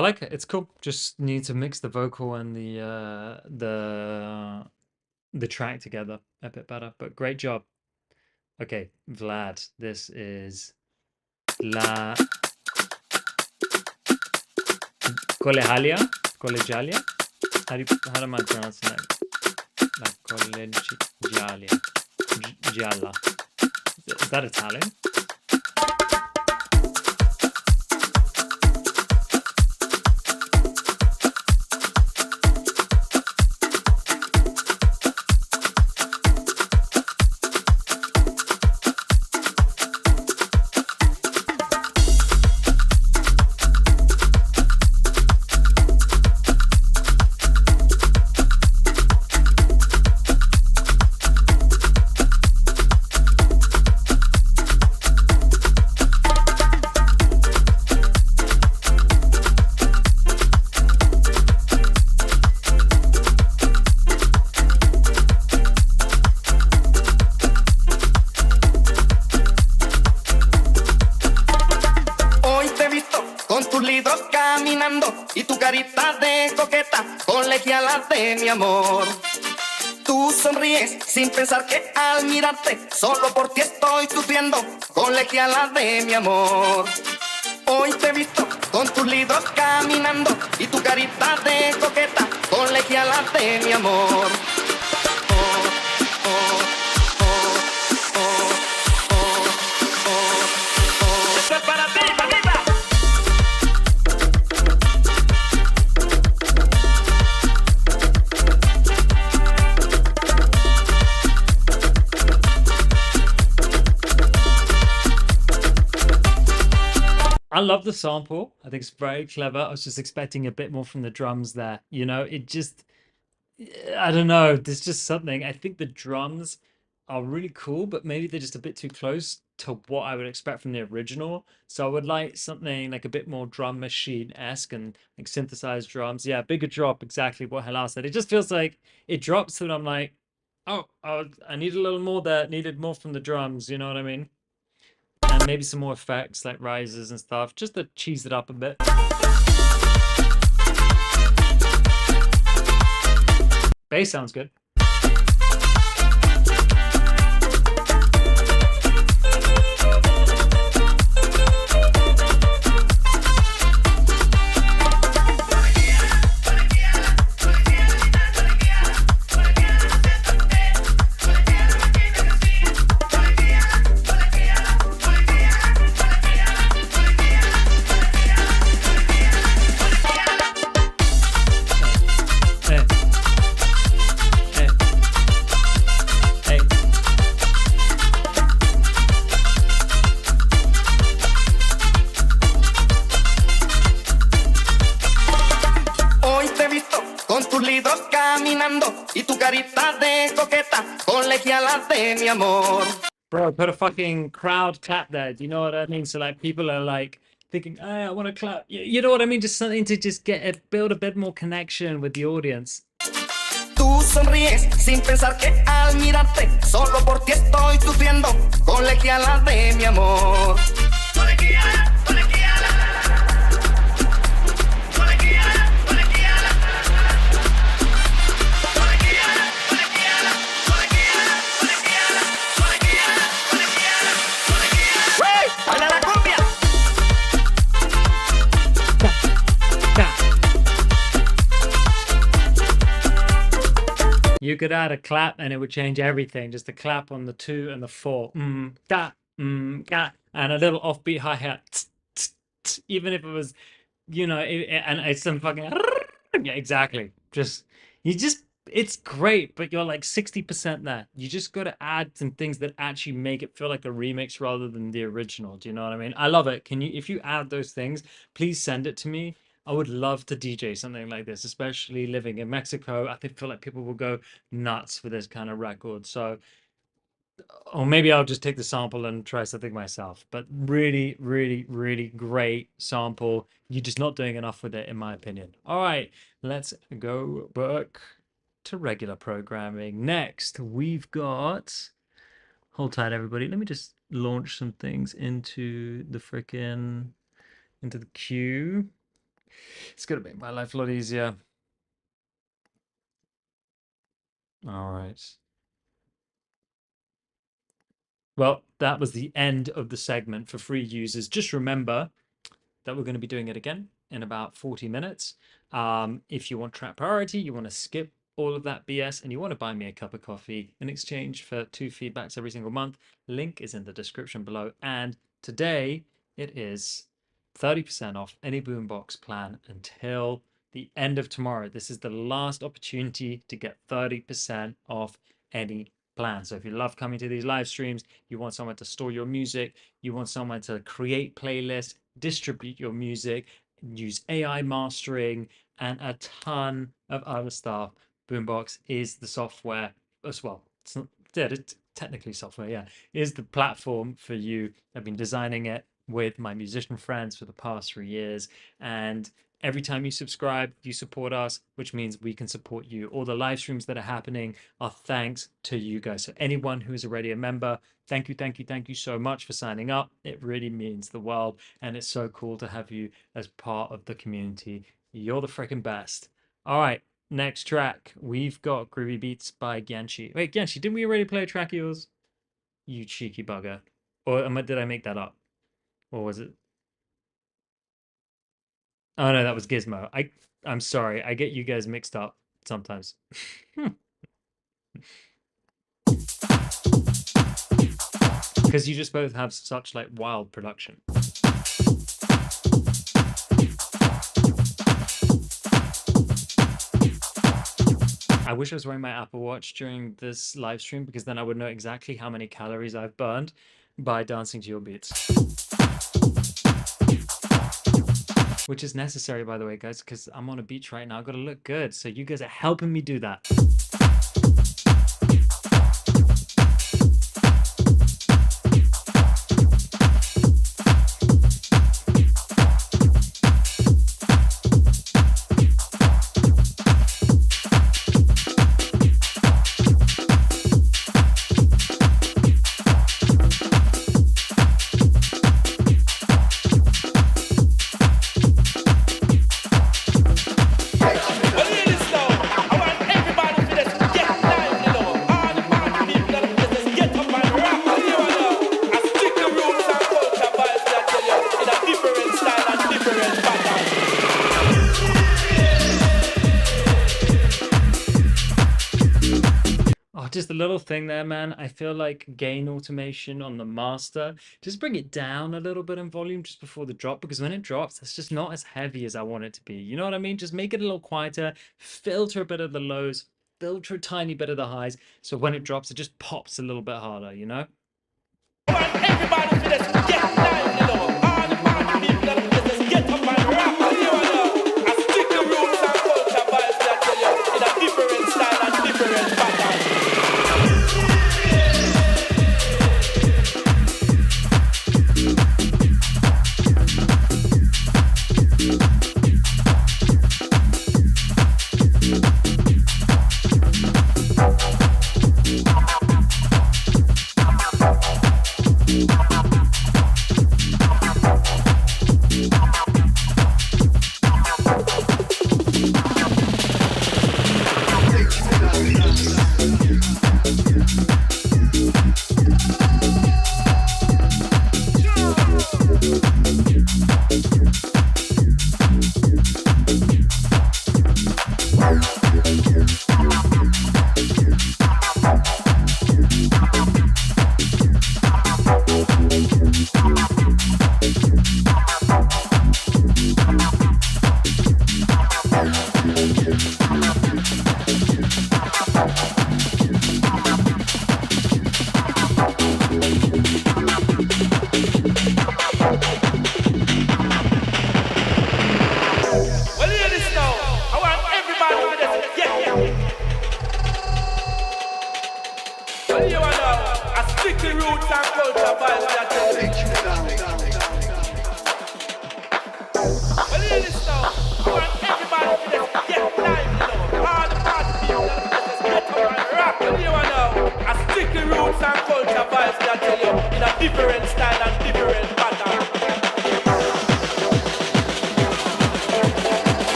like it. It's cool. Just need to mix the vocal and the track together a bit better. But great job. Okay, Vlad. This is La Colegialia. Colegialia. How am I pronouncing that? La Colegialia. Gialla. Is that Italian? sufriendo y tu carita de coqueta, colegiala de mi amor. Tú sonríes sin pensar que al mirarte, solo por ti estoy sufriendo, colegiala de mi amor. Hoy te he visto con tus lidos caminando y tu carita de coqueta, colegiala de mi amor. Esto es para ti, mamita. I love the sample. I think it's very clever. I was just expecting a bit more from the drums there. You know, it just, I don't know. There's just something. I think the drums are really cool, but maybe they're just a bit too close to what I would expect from the original. So I would like something like a bit more drum machine-esque and like synthesized drums. Yeah, bigger drop, exactly what Halal said. It just feels like it drops and I'm like, oh, I need a little more there. Needed more from the drums. You know what I mean? And maybe some more effects like rises and stuff, just to cheese it up a bit. Bass sounds good. Y tu carita de coqueta, colegiala de mi amor. Bro, put a fucking crowd clap there. Do you know what I mean? So like people are like thinking, hey, I want to clap. You know what I mean? Just something to just build a bit more connection with the audience. Tú sonríes sin pensar que al mirarte, solo por ti estoy sufriendo, colegiala de mi amor. Colegiala, colegiala. You could add a clap and it would change everything. Just a clap on the 2 and the 4. Da, da, and a little offbeat hi-hat. Even if it was, you know, and it's some fucking... Yeah, exactly. It's great, but you're like 60% there. You just got to add some things that actually make it feel like a remix rather than the original. Do you know what I mean? I love it. If you add those things, please send it to me. I would love to DJ something like this, especially living in Mexico. I feel like people will go nuts for this kind of record. So, or maybe I'll just take the sample and try something myself. But really, really, really great sample. You're just not doing enough with it, in my opinion. All right, let's go back to regular programming. Next, we've got... Hold tight, everybody. Let me just launch some things into the queue. It's going to make my life a lot easier. All right. Well, that was the end of the segment for free users. Just remember that we're going to be doing it again in about 40 minutes. If you want track priority, you want to skip all of that BS and you want to buy me a cup of coffee in exchange for 2 feedbacks every single month, link is in the description below. And today it is 30% off any boombox plan until the end of tomorrow. This is the last opportunity to get 30% off any plan. So if you love coming to these live streams, you want someone to store your music, you want someone to create playlists, distribute your music, use AI mastering, and a ton of other stuff, Boombox is the software as well. It's not, yeah, it's technically software, yeah. Is the platform for you. I've been designing it with my musician friends for the past 3 years, and Every time you subscribe, you support us, which means we can support you. All the live streams that are happening are thanks to you guys. So anyone who is already a member, thank you, thank you, thank you so much for signing up. It really means the world, and it's so cool to have you as part of the community. You're the freaking best. All right, next track. We've got Groovy Beats by Gyanshi. Wait, Gyanshi, didn't we already play a track of yours? You cheeky bugger. Or did I make that up? Or was it? Oh no, that was Gizmo. I'm sorry. I get you guys mixed up sometimes. Because you just both have such like wild production. I wish I was wearing my Apple Watch during this live stream, because then I would know exactly how many calories I've burned by dancing to your beats. Which is necessary, by the way, guys, because I'm on a beach right now. I've got to look good. So you guys are helping me do that. Just a little thing there, man. I feel like gain automation on the master, just bring it down a little bit in volume just before the drop, because when it drops, it's just not as heavy as I want it to be. You know what I mean? Just make it a little quieter, filter a bit of the lows, filter a tiny bit of the highs, so when it drops, it just pops a little bit harder, you know? Everybody just get live, you know. All the party people just get up and rock, you know. I stick the rules and culture vibes that tell you in a different style and different pattern.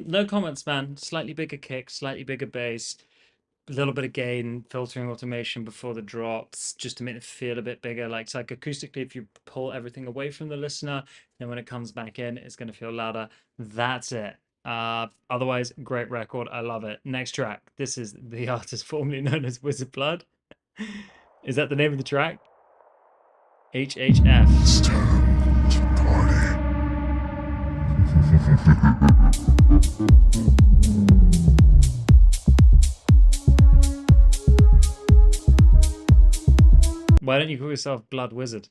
No comments, man. Slightly bigger kick, slightly bigger bass, a little bit of gain, filtering automation before the drops, just to make it feel a bit bigger. Like acoustically, if you pull everything away from the listener, then when it comes back in, it's going to feel louder. That's it. Otherwise, great record. I love it. Next track. This is the artist formerly known as Wizard Blood. Is that the name of the track? HHF. It's time to party. Why don't you call yourself Blood Wizard?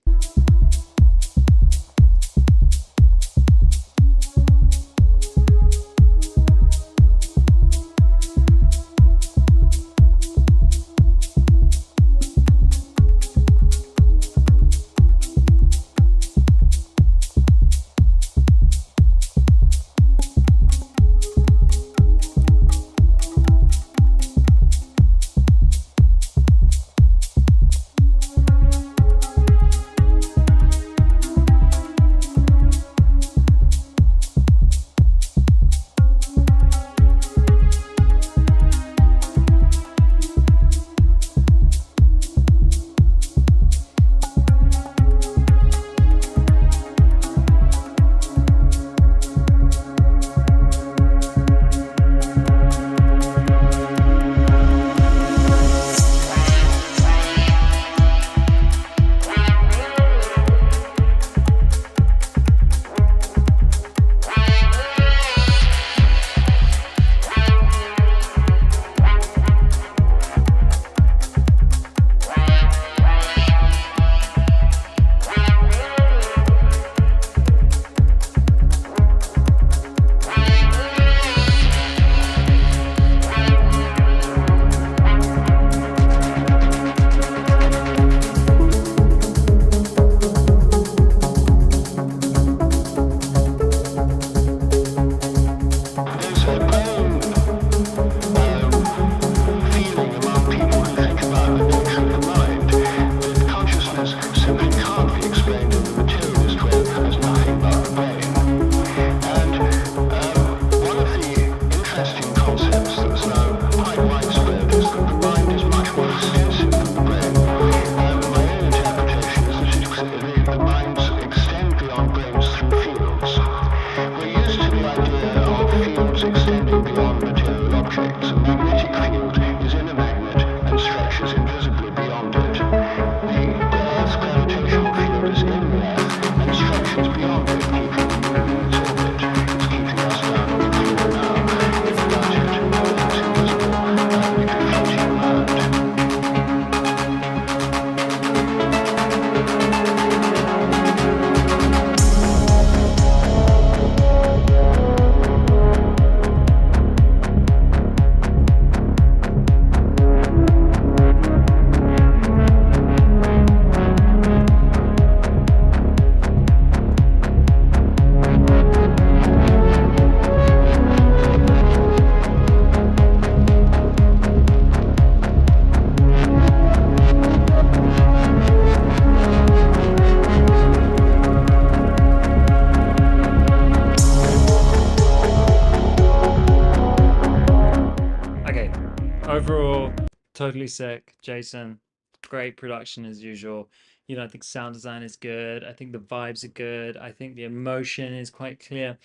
Overall, totally sick. Jason, great production as usual. I think sound design is good. I think the vibes are good. I think the emotion is quite clear.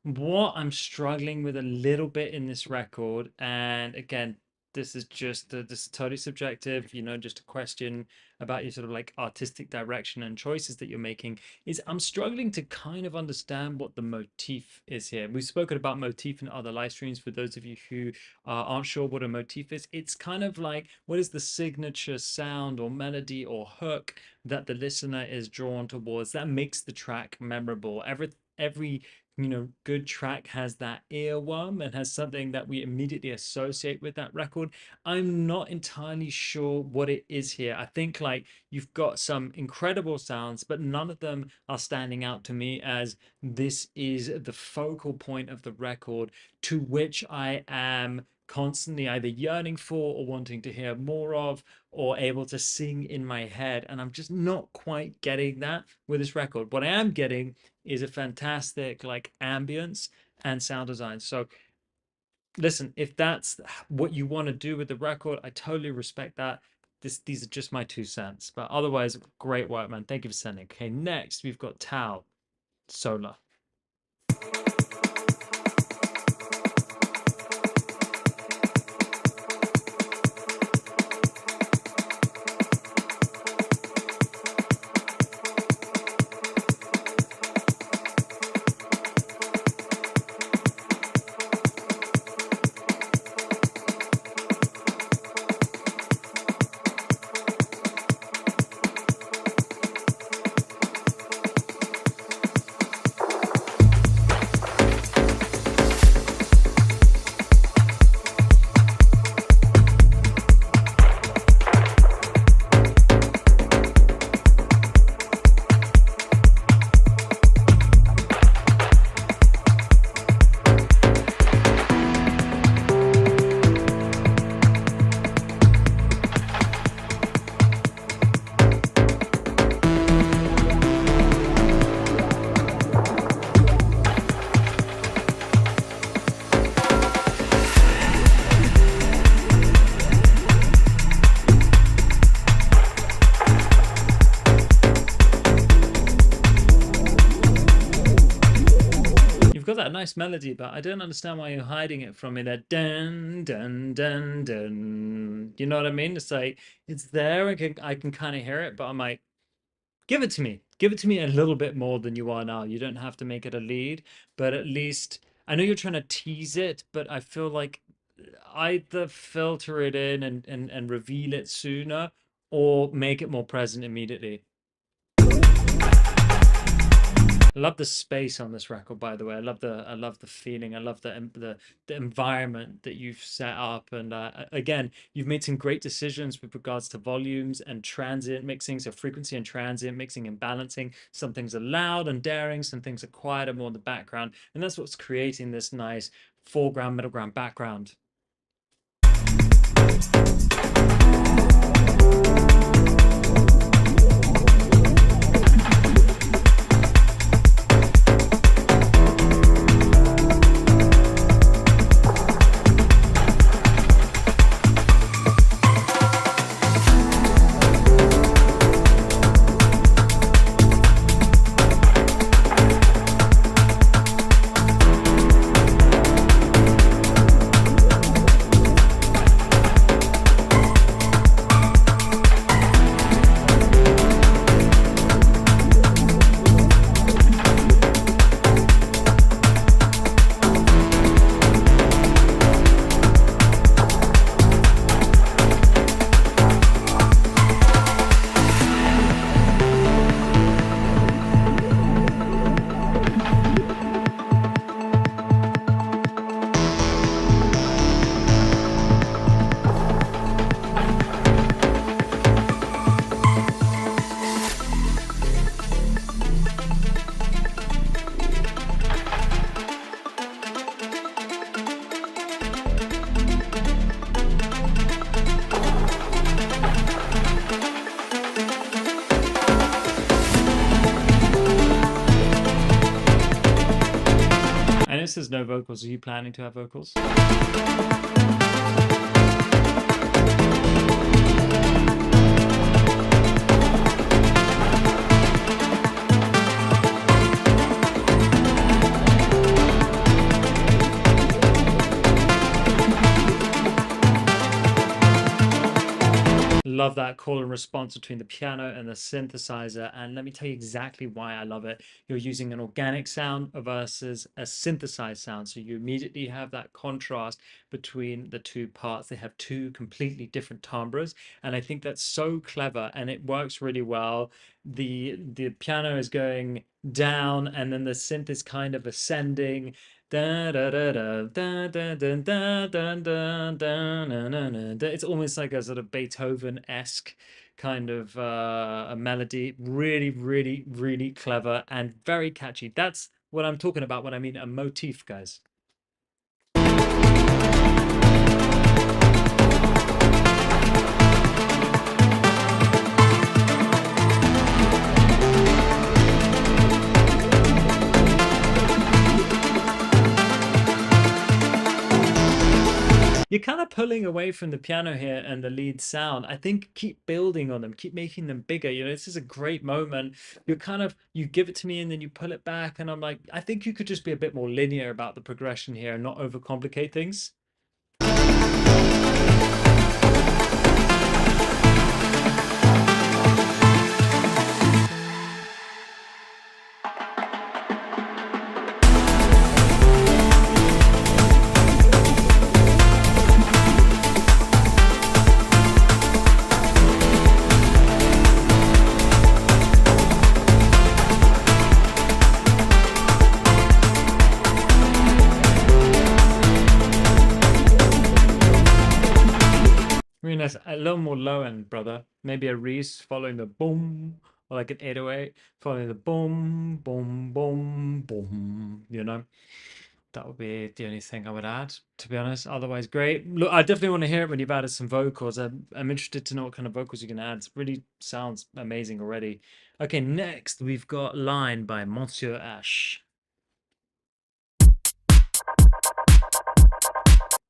What I'm struggling with a little bit in this record, and again, this is totally subjective, just a question about your sort of like artistic direction and choices that you're making, is I'm struggling to kind of understand what the motif is here. We've spoken about motif in other live streams. For those of you who aren't sure what a motif is, it's kind of like, what is the signature sound or melody or hook that the listener is drawn towards that makes the track memorable? Every good track has that earworm and has something that we immediately associate with that record. I'm not entirely sure what it is here. I think like you've got some incredible sounds, but none of them are standing out to me as this is the focal point of the record, to which I am constantly either yearning for or wanting to hear more of, or able to sing in my head. And I'm just not quite getting that with this record. What I am getting is a fantastic like ambience and sound design. So listen, if that's what you want to do with the record, I totally respect that. These are just my 2 cents, but otherwise, great work, man. Thank you for sending. Okay, next we've got Tao, Solar. got that nice melody, but I don't understand why you're hiding it from me. That dun dun dun dun. You know what I mean? It's like it's there. I can kind of hear it, but I'm like, give it to me. Give it to me a little bit more than you are now. You don't have to make it a lead, but at least I know you're trying to tease it, but I feel like either filter it in and reveal it sooner or make it more present immediately. I love the space on this record, by the way. I love the feeling. I love the environment that you've set up. And again, you've made some great decisions with regards to volumes and transient mixing, so frequency and transient mixing and balancing. Some things are loud and daring, some things are quieter, more in the background, and that's what's creating this nice foreground, middle ground, background. I know there's no vocals. Are you planning to have vocals? Love that call and response between the piano and the synthesizer. And let me tell you exactly why I love it. You're using an organic sound versus a synthesized sound. So you immediately have that contrast between the two parts. They have two completely different timbres. And I think that's so clever and it works really well. The piano is going down and then the synth is kind of ascending. Da, da, da, da, da, da, da, da, da, da, da, na, na, na, da. It's almost like a sort of Beethoven-esque kind of a melody. Really, really, really clever and very catchy. That's what I'm talking about when I mean a motif, guys. You're kind of pulling away from the piano here and the lead sound. I think keep building on them, keep making them bigger. You know, this is a great moment. You're kind of, you give it to me and then you pull it back. And I'm like, I think you could just be a bit more linear about the progression here and not overcomplicate things. Really nice. A little more low end, brother. Maybe a Reese following the boom, or like an 808 following the boom, boom, boom, boom. You know, that would be the only thing I would add, to be honest. Otherwise, great. Look, I definitely want to hear it when you've added some vocals. I'm interested to know what kind of vocals you can add. It really sounds amazing already. Okay, next we've got Line by Monsieur Ash.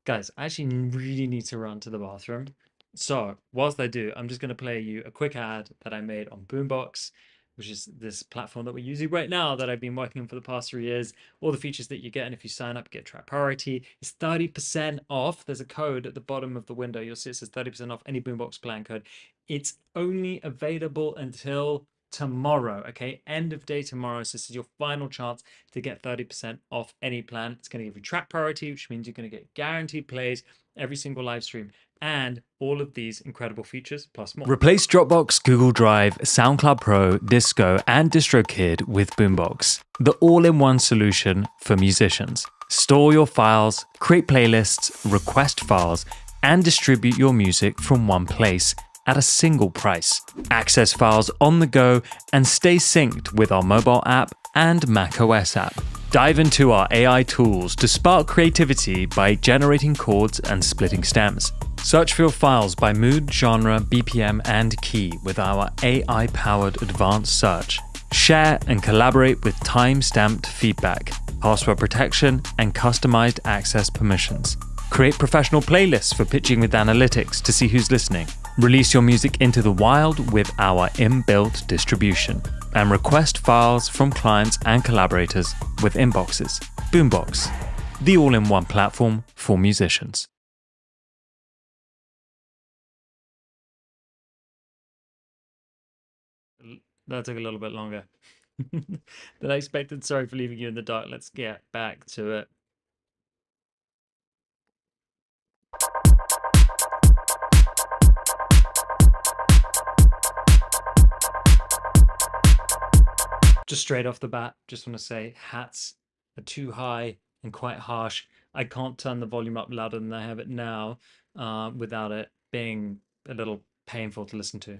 Guys, I actually really need to run to the bathroom. So, whilst I do, I'm just going to play you a quick ad that I made on Boombox. which is this platform that we're using right now that I've been working on for the past 3 years. All the features that you get, and if you sign up, get track priority. It's 30% off. There's a code at the bottom of the window. You'll see it says 30% off any Boombox plan code. It's only available until tomorrow, okay? End of day tomorrow. So this is your final chance to get 30% off any plan. It's going to give you track priority, which means you're going to get guaranteed plays every single live stream and all of these incredible features plus more. Replace Dropbox, Google Drive, SoundCloud Pro, Disco, and DistroKid with Boombox, the all-in-one solution for musicians. Store your files, create playlists, request files, and distribute your music from one place at a single price. Access files on the go and stay synced with our mobile app and macOS app. Dive into our AI tools to spark creativity by generating chords and splitting stems. Search for your files by mood, genre, BPM, and key with our AI-powered advanced search. Share and collaborate with time-stamped feedback, password protection, and customized access permissions. Create professional playlists for pitching with analytics to see who's listening. Release your music into the wild with our inbuilt distribution. And request files from clients and collaborators with inboxes. Boombox, the all-in-one platform for musicians. That took a little bit longer than I expected. Sorry for leaving you in the dark. Let's get back to it. Just straight off the bat, just want to say hats are too high and quite harsh. I can't turn the volume up louder than I have it now without it being a little painful to listen to.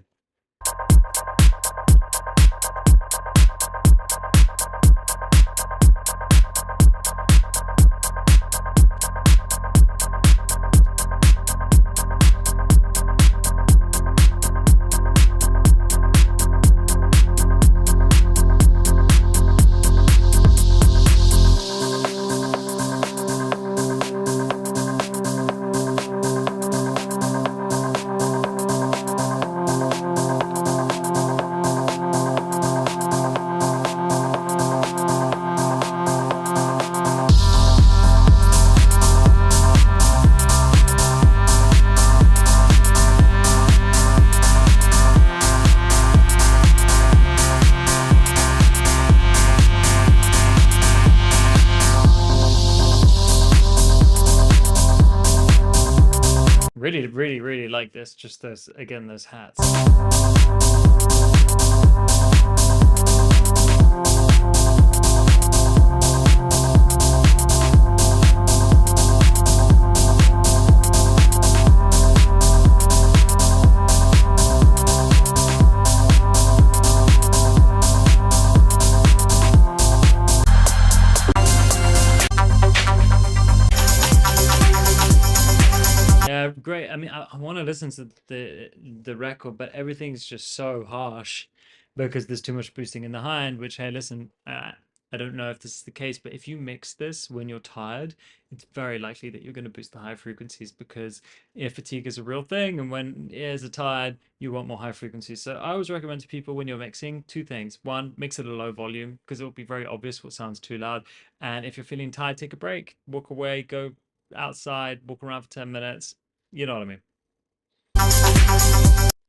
Really like this. Just those, again, those hats. Great. I mean, I want to listen to the record, but everything's just so harsh because there's too much boosting in the high end, which, hey, listen, I don't know if this is the case, but if you mix this when you're tired, it's very likely that you're going to boost the high frequencies because ear fatigue is a real thing. And when ears are tired, you want more high frequencies. So I always recommend to people when you're mixing two things. One, mix at a low volume because it will be very obvious what sounds too loud. And if you're feeling tired, take a break, walk away, go outside, walk around for 10 minutes. You know what I mean?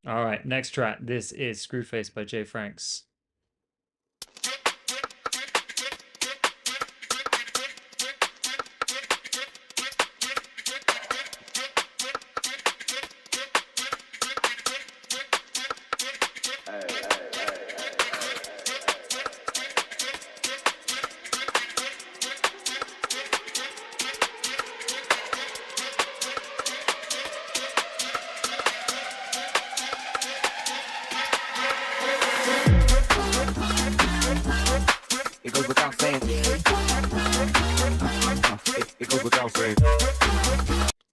All right, next track. This is Screwface by Jay Franks.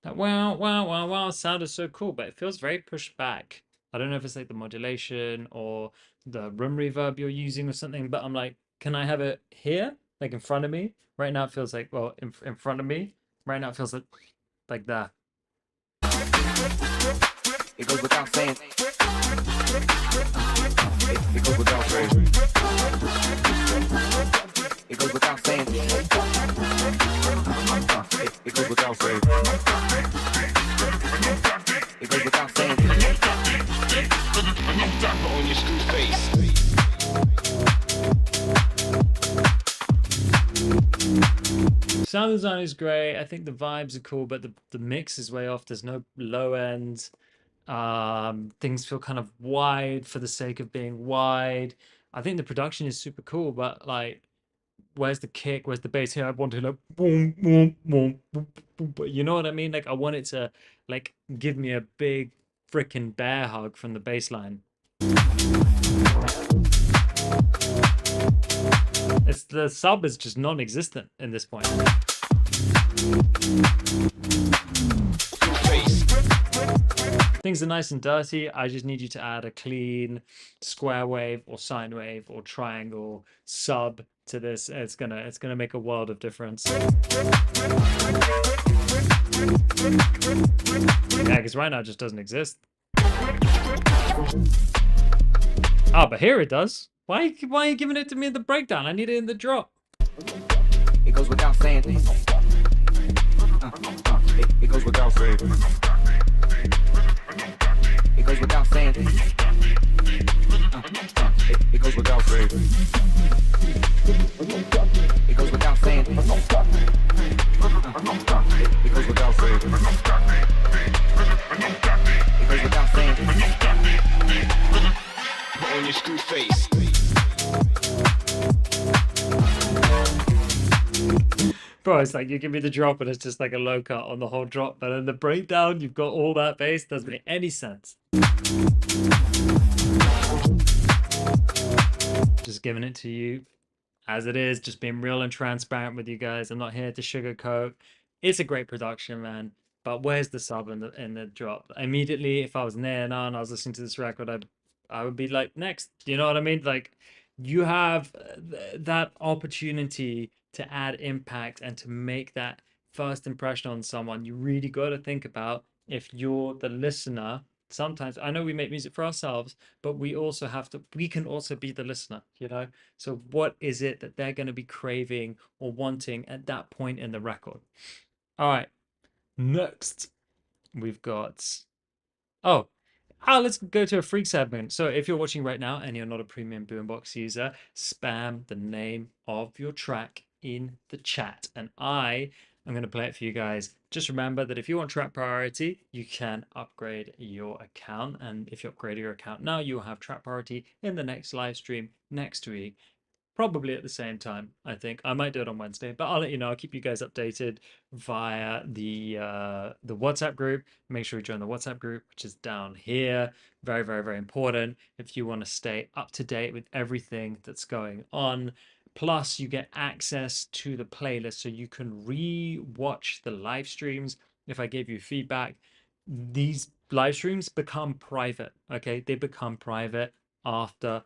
That wow, wow, wow, wow sound is so cool, but it feels very pushed back. I don't know if it's like the modulation or the room reverb you're using or something, but I'm like, can I have it here? Like in front of me? Right now it feels like, well, in front of me. Right now it feels like that. It goes without saying. It goes without saying. It goes without saying. It goes without saying. It goes without saying. On your screw face. Sound design is great. I think the vibes are cool, but the mix is way off. There's no low end. Things feel kind of wide for the sake of being wide. I think the production is super cool, but like, where's the kick? Where's the bass? Here, I want to like boom, boom, boom, boom, boom, boom. You know what I mean? Like, I want it to like give me a big freaking bear hug from the bass line. It's the sub is just non-existent in this point. Things are nice and dirty. I just need you to add a clean square wave or sine wave or triangle sub to this. It's gonna make a world of difference. Yeah, because right now it just doesn't exist. Oh, but here it does. Why are you giving it to me in the breakdown? I need it in the drop. It goes without saying. It goes without saying. It goes without saying. It goes without saying. It goes without saying. It goes without saying. It goes without saying. On your screw face. Bro, it's like you give me the drop and it's just like a low cut on the whole drop, but in the breakdown you've got all that bass. Doesn't make any sense. Just giving it to you as it is, just being real and transparent with you guys. I'm not here to sugarcoat. It's a great production, man. But where's the sub in the drop? Immediately, if I was near and I was listening to this record, I would be like, next. You know what I mean? Like, you have that opportunity to add impact and to make that first impression on someone. You really got to think about, if you're the listener. Sometimes I know we make music for ourselves, but we also have to, we can also be the listener, you know? So what is it that they're going to be craving or wanting at that point in the record? All right. Next, we've got, let's go to a freak segment. So if you're watching right now and you're not a premium boombox user, spam the name of your track in the chat and I'm going to play it for you guys. Just remember that if you want track priority, you can upgrade your account. And if you upgrade your account now, you'll have track priority in the next live stream next week. Probably at the same time, I think. I might do it on Wednesday, but I'll let you know. I'll keep you guys updated via the WhatsApp group. Make sure you join the WhatsApp group, which is down here. Very, very, very important if you want to stay up to date with everything that's going on. Plus, you get access to the playlist so you can re-watch the live streams. If I gave you feedback, these live streams become private, okay? They become private after,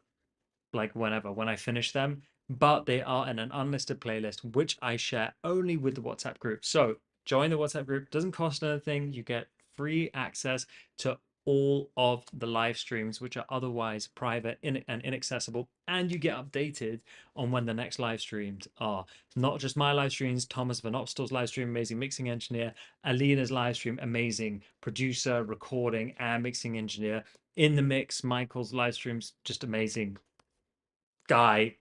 like, when I finish them, but they are in an unlisted playlist which I share only with the WhatsApp group. So join the WhatsApp group, doesn't cost anything. You get free access to all of the live streams which are otherwise private and inaccessible, and you get updated on when the next live streams are. Not just my live streams, Thomas Van Opstal's live stream, amazing mixing engineer, Alina's live stream, amazing producer, recording and mixing engineer. In the Mix, Michael's live streams, just amazing guy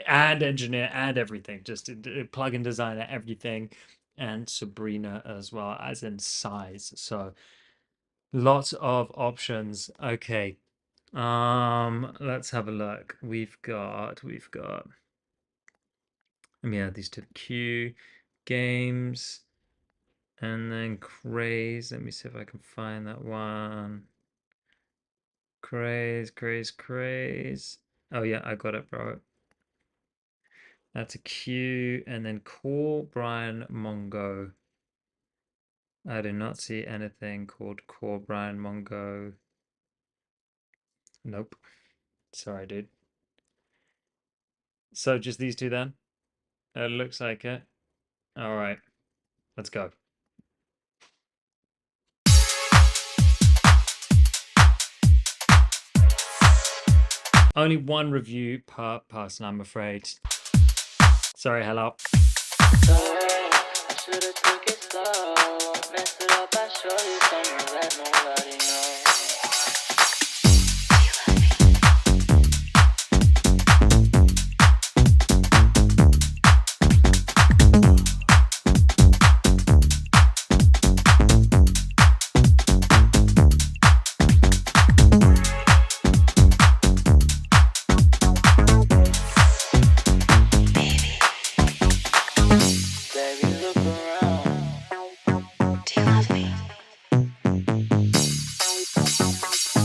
and engineer and everything, just plugin designer, everything. And Sabrina as well, as in size. So lots of options. Okay, let's have a look. We've got let me add these to the queue. Games, and then Craze. Let me see if I can find that one. Craze. Oh yeah, I got it, bro. That's a Q, and then call Brian Mongo. I do not see anything called call Brian Mongo. Nope. Sorry, dude. So just these two then? It looks like it. All right, let's go. Only one review per person, I'm afraid. Sorry, hello.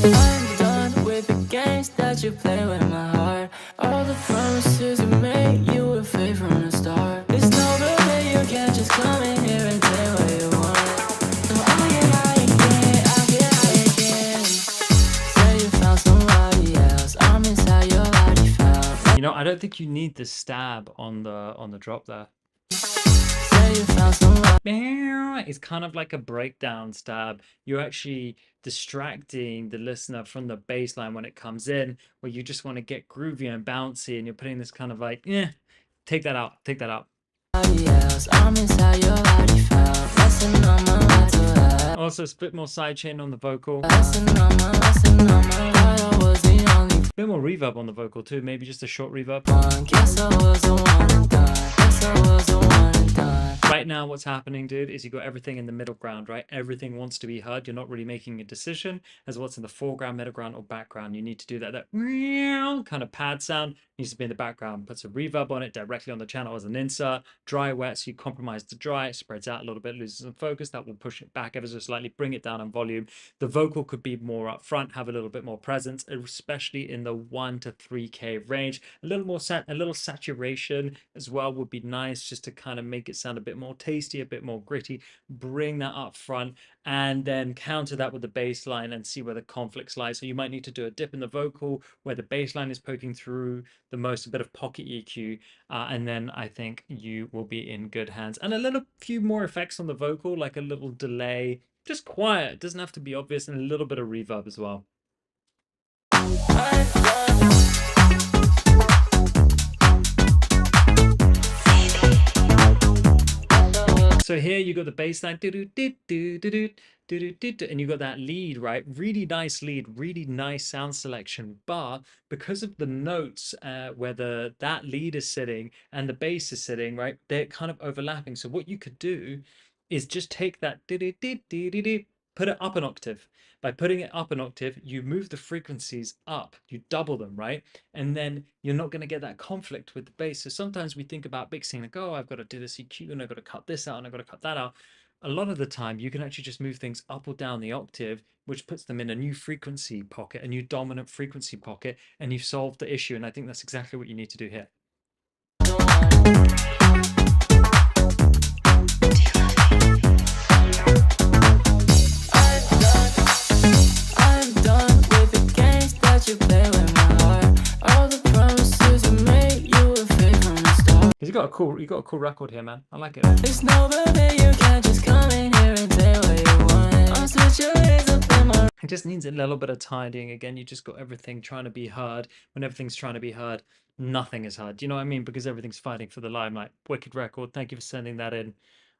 I'm done with the games that you play with my heart. All the promises you made, you were fake from the start. It's no good that you can't just come in here and say what you want. So I'll get high again. Say you found somebody else. I miss how your body felt. You know, I don't think you need the stab on the drop there. Say you found somebody. It's kind of like a breakdown stab. You're actually distracting the listener from the bass line when it comes in, where you just want to get groovy and bouncy, and you're putting this kind of like, take that out, take that out. Also, it's a bit more sidechain on the vocal. A bit more reverb on the vocal too, maybe just a short reverb. Right now, what's happening, dude, is you got everything in the middle ground, right? Everything wants to be heard. You're not really making a decision as what's in the foreground, middle ground, or background. You need to do that kind of pad sound needs to be in the background. Put some reverb on it directly on the channel as an insert. Dry, wet, so you compromise the dry. It spreads out a little bit, loses some focus. That will push it back ever so slightly, bring it down in volume. The vocal could be more up front, have a little bit more presence, especially in the 1 to 3K range. A little saturation as well would be nice, just to kind of make it sound a bit more tasty, a bit more gritty. Bring that up front and then counter that with the bass line and see where the conflicts lie. So you might need to do a dip in the vocal where the bass line is poking through the most, a bit of pocket EQ, and then I think you will be in good hands. And a few more effects on the vocal, like a little delay, just quiet, it doesn't have to be obvious, and a little bit of reverb as well. So here you got the bass line, and you got that lead, right? Really nice lead, really nice sound selection. But because of the notes where that lead is sitting and the bass is sitting, right, they're kind of overlapping. So what you could do is just take that, put it up an octave. By putting it up an octave, you move the frequencies up, you double them, right? And then you're not going to get that conflict with the bass. So sometimes we think about mixing, like, oh, I've got to do the EQ and I've got to cut this out and I've got to cut that out. A lot of the time, you can actually just move things up or down the octave, which puts them in a new frequency pocket, a new dominant frequency pocket, and you've solved the issue. And I think that's exactly what you need to do here. You got a cool record here, man. I like it. It's no baby, you can't just come in here and say what you want. I'll switch your ways up in my... It just needs a little bit of tidying. Again, you just got everything trying to be heard. When everything's trying to be heard, nothing is heard. Do you know what I mean? Because everything's fighting for the limelight. Wicked record. Thank you for sending that in.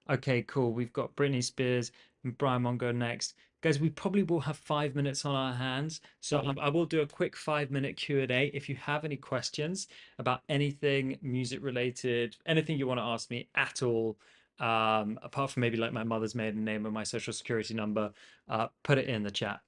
Okay, cool. We've got Britney Spears and Brian Mongo next. Guys, we probably will have 5 minutes on our hands. So I will do a quick 5-minute Q&A. If you have any questions about anything music related, anything you want to ask me at all, apart from maybe like my mother's maiden name or my social security number, put it in the chat.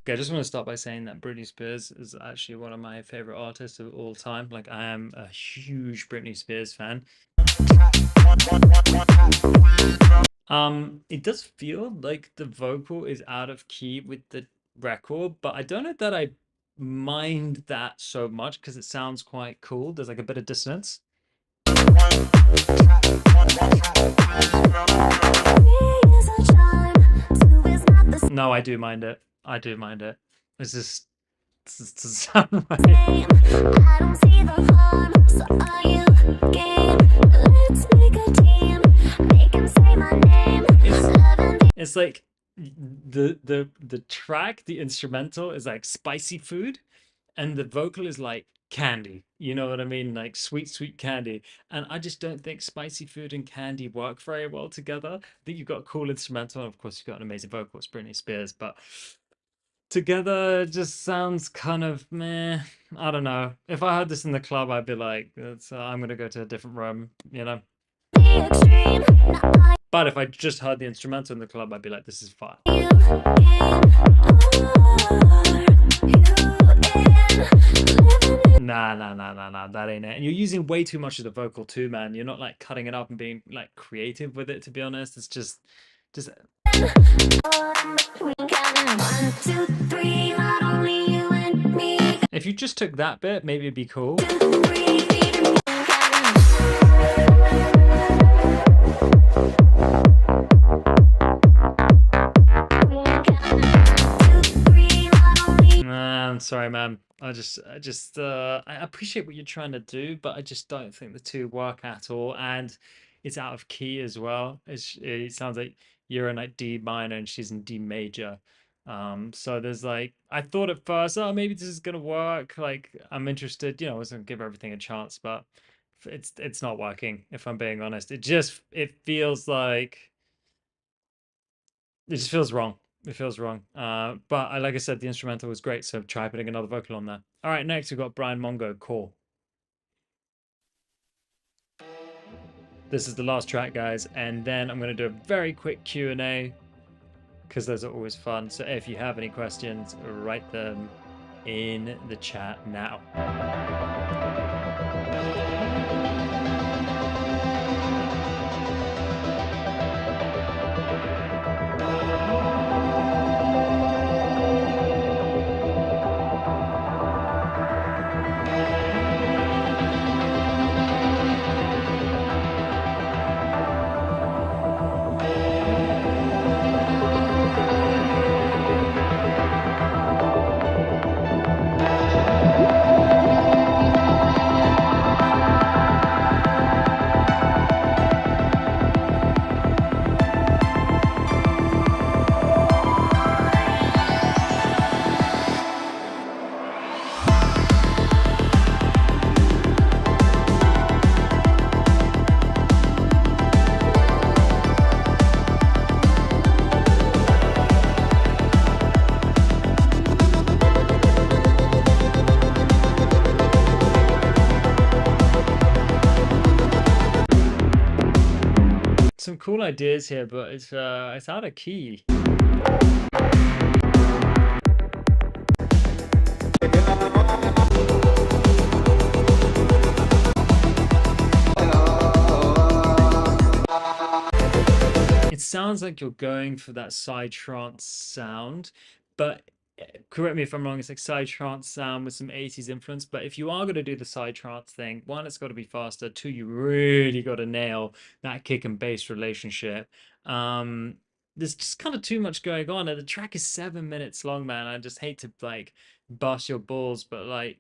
I just want to start by saying that Britney Spears is actually one of my favorite artists of all time. Like, I am a huge Britney Spears fan. It does feel like the vocal is out of key with the record, but I don't know that I mind that so much because it sounds quite cool. There's like a bit of dissonance. No, I do mind it. I do mind it. It's just it doesn't sound right. I don't see the harm, so are you game? Let's make a team, make him say my name. It's like the track, the instrumental is like spicy food, and the vocal is like candy. You know what I mean? Like sweet, sweet candy. And I just don't think spicy food and candy work very well together. I think you've got a cool instrumental, and of course you've got an amazing vocal, it's Britney Spears, but together it just sounds kind of meh. I don't know. If I heard this in the club, I'd be like, I'm gonna go to a different room, you know. But if I just heard the instrumental in the club, I'd be like, this is fine. Nah, that ain't it. And you're using way too much of the vocal too, man. You're not like cutting it up and being like creative with it, to be honest. It's just if you just took that bit, maybe it'd be cool. Nah, I'm sorry, man. I appreciate what you're trying to do, but I just don't think the two work at all. And it's out of key as well. It sounds like you're in like D minor and she's in D major. So there's like, I thought at first, oh, maybe this is gonna work. Like, I'm interested, I was gonna give everything a chance, but it's not working, if I'm being honest. It feels like it just feels wrong. It feels wrong. But like I said, the instrumental was great, so try putting another vocal on there. All right, next we've got Brian Mongo, Core. This is the last track, guys, and then I'm going to do a very quick Q&A because those are always fun. So if you have any questions, write them in the chat now. Some cool ideas here, but it's out of key. It sounds like you're going for that side trance sound, but correct me if I'm wrong, it's like side trance sound with some 80s influence. But if you are going to do the side trance thing, one, it's got to be faster. Two, you really got to nail that kick and bass relationship. There's just kind of too much going on, and the track is 7 minutes long, man. I just hate to like bust your balls, but like,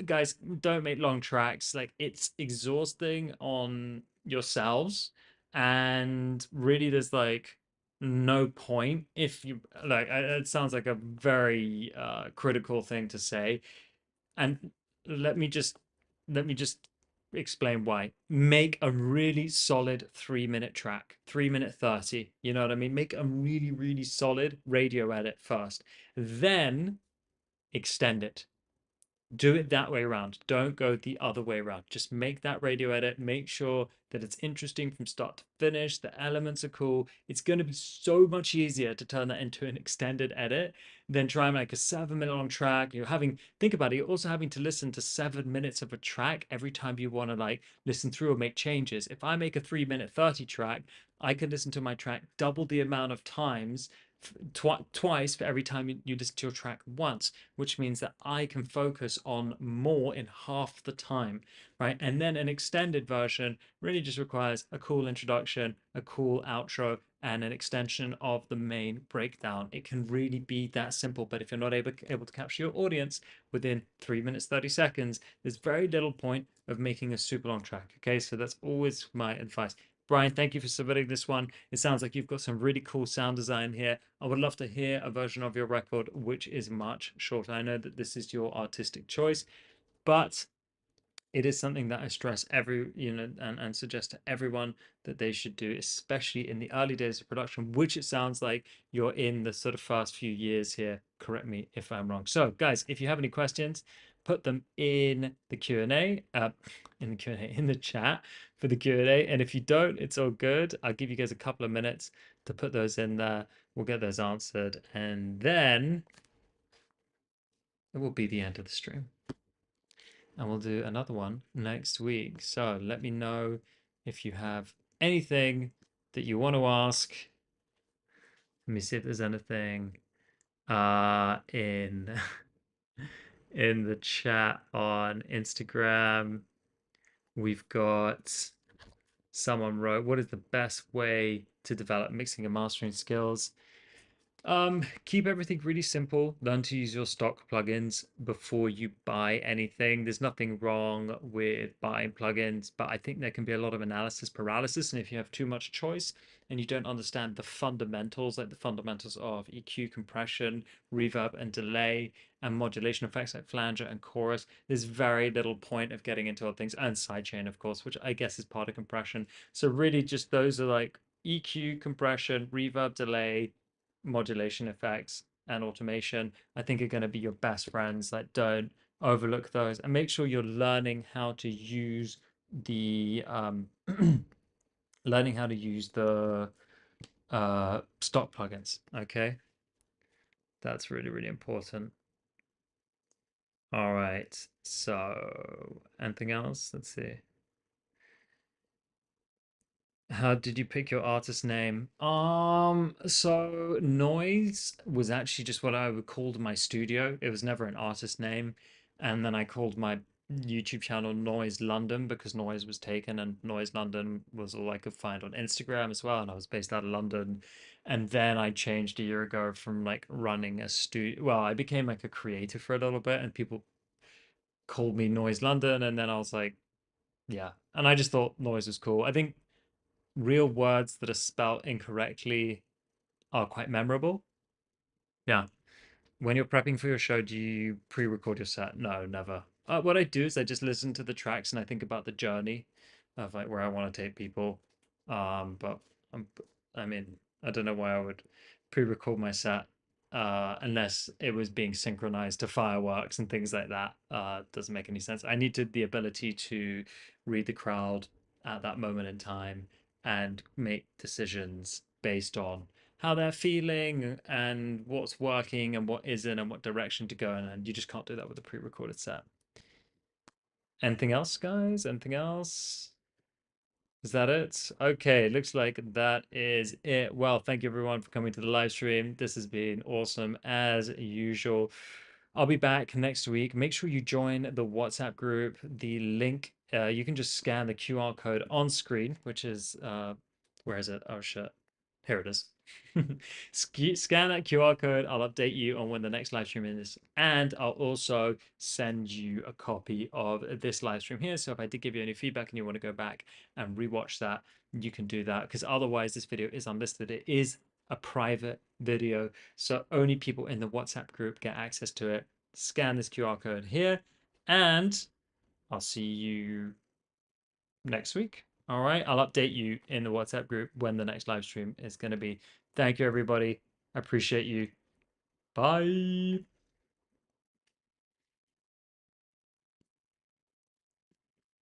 guys, don't make long tracks. Like, it's exhausting on yourselves, and really, there's like no point if you like it sounds like a very critical thing to say, and let me just let me just explain why. Make a really solid 3 minute track, 3 minute 30, you know what I mean? Make a really, really solid radio edit first, then extend it, do it that way around. Don't go the other way around. Just make that radio edit. Make sure that it's interesting from start to finish. The elements are cool. It's going to be so much easier to turn that into an extended edit than try and make a 7 minute long track. Think about it, you're also having to listen to 7 minutes of a track every time you want to like listen through or make changes. If I make a 3 minute 30 track, I can listen to my track double the amount of times twice for every time you listen to your track once, which means that I can focus on more in half the time, right? And then an extended version really just requires a cool introduction, a cool outro, and an extension of the main breakdown. It can really be that simple, but if you're not able to capture your audience within 3 minutes 30 seconds, there's very little point of making a super long track. Okay, so that's always my advice. Brian, thank you for submitting this one. It sounds like you've got some really cool sound design here. I would love to hear a version of your record which is much shorter. I know that this is your artistic choice, but it is something that I stress and suggest to everyone that they should do, especially in the early days of production, which it sounds like you're in the sort of first few years here. Correct me if I'm wrong. So, guys, if you have any questions, put them in the Q&A, in the chat for the Q&A. And if you don't, it's all good. I'll give you guys a couple of minutes to put those in there. We'll get those answered, and then it will be the end of the stream. And we'll do another one next week. So let me know if you have anything that you want to ask. Let me see if there's anything in in the chat on Instagram. We've got someone wrote, what is the best way to develop mixing and mastering skills? Keep everything really simple. Learn to use your stock plugins before you buy anything. There's nothing wrong with buying plugins, but I think there can be a lot of analysis paralysis. And if you have too much choice and you don't understand the fundamentals, like the fundamentals of EQ, compression, reverb, and delay, and modulation effects like flanger and chorus, there's very little point of getting into other things, and sidechain, of course, which I guess is part of compression. So really just those are like EQ, compression, reverb, delay, modulation effects, and automation, I think are going to be your best friends. Like, don't overlook those, and make sure you're learning how to use the learning how to use the stock plugins. Okay, that's really, really important. All right, so anything else? Let's see. How did you pick your artist name? So Noise was actually just what I would call my studio. It was never an artist name. And then I called my YouTube channel Noise London because Noise was taken, and Noise London was all I could find on Instagram as well. And I was based out of London. And then I changed a year ago from like running a studio. Well, I became like a creator for a little bit, and people called me Noise London. And then I was like, yeah. And I just thought Noise was cool. I think real words that are spelled incorrectly are quite memorable. Yeah. When you're prepping for your show, do you pre-record your set? No, never. What I do is I just listen to the tracks and I think about the journey of like where I want to take people. But I'm, I mean, I don't know why I would pre-record my set unless it was being synchronized to fireworks and things like that. Doesn't make any sense. I needed the ability to read the crowd at that moment in time and make decisions based on how they're feeling and what's working and what isn't and what direction to go in. And you just can't do that with a pre-recorded set. Anything else, guys? Anything else? Is that it? Okay, looks like that is it. Well, thank you everyone for coming to the live stream. This has been awesome as usual. I'll be back next week. Make sure you join the WhatsApp group. The link, you can just scan the QR code on screen, which is, where is it? Oh shit. Here it is. Scan that QR code. I'll update you on when the next live stream is, and I'll also send you a copy of this live stream here. So if I did give you any feedback and you want to go back and rewatch that, you can do that, because otherwise this video is unlisted. It is a private video, so only people in the WhatsApp group get access to it. Scan this QR code here, and I'll see you next week. All right, I'll update you in the WhatsApp group when the next live stream is going to be. Thank you, everybody. I appreciate you. Bye.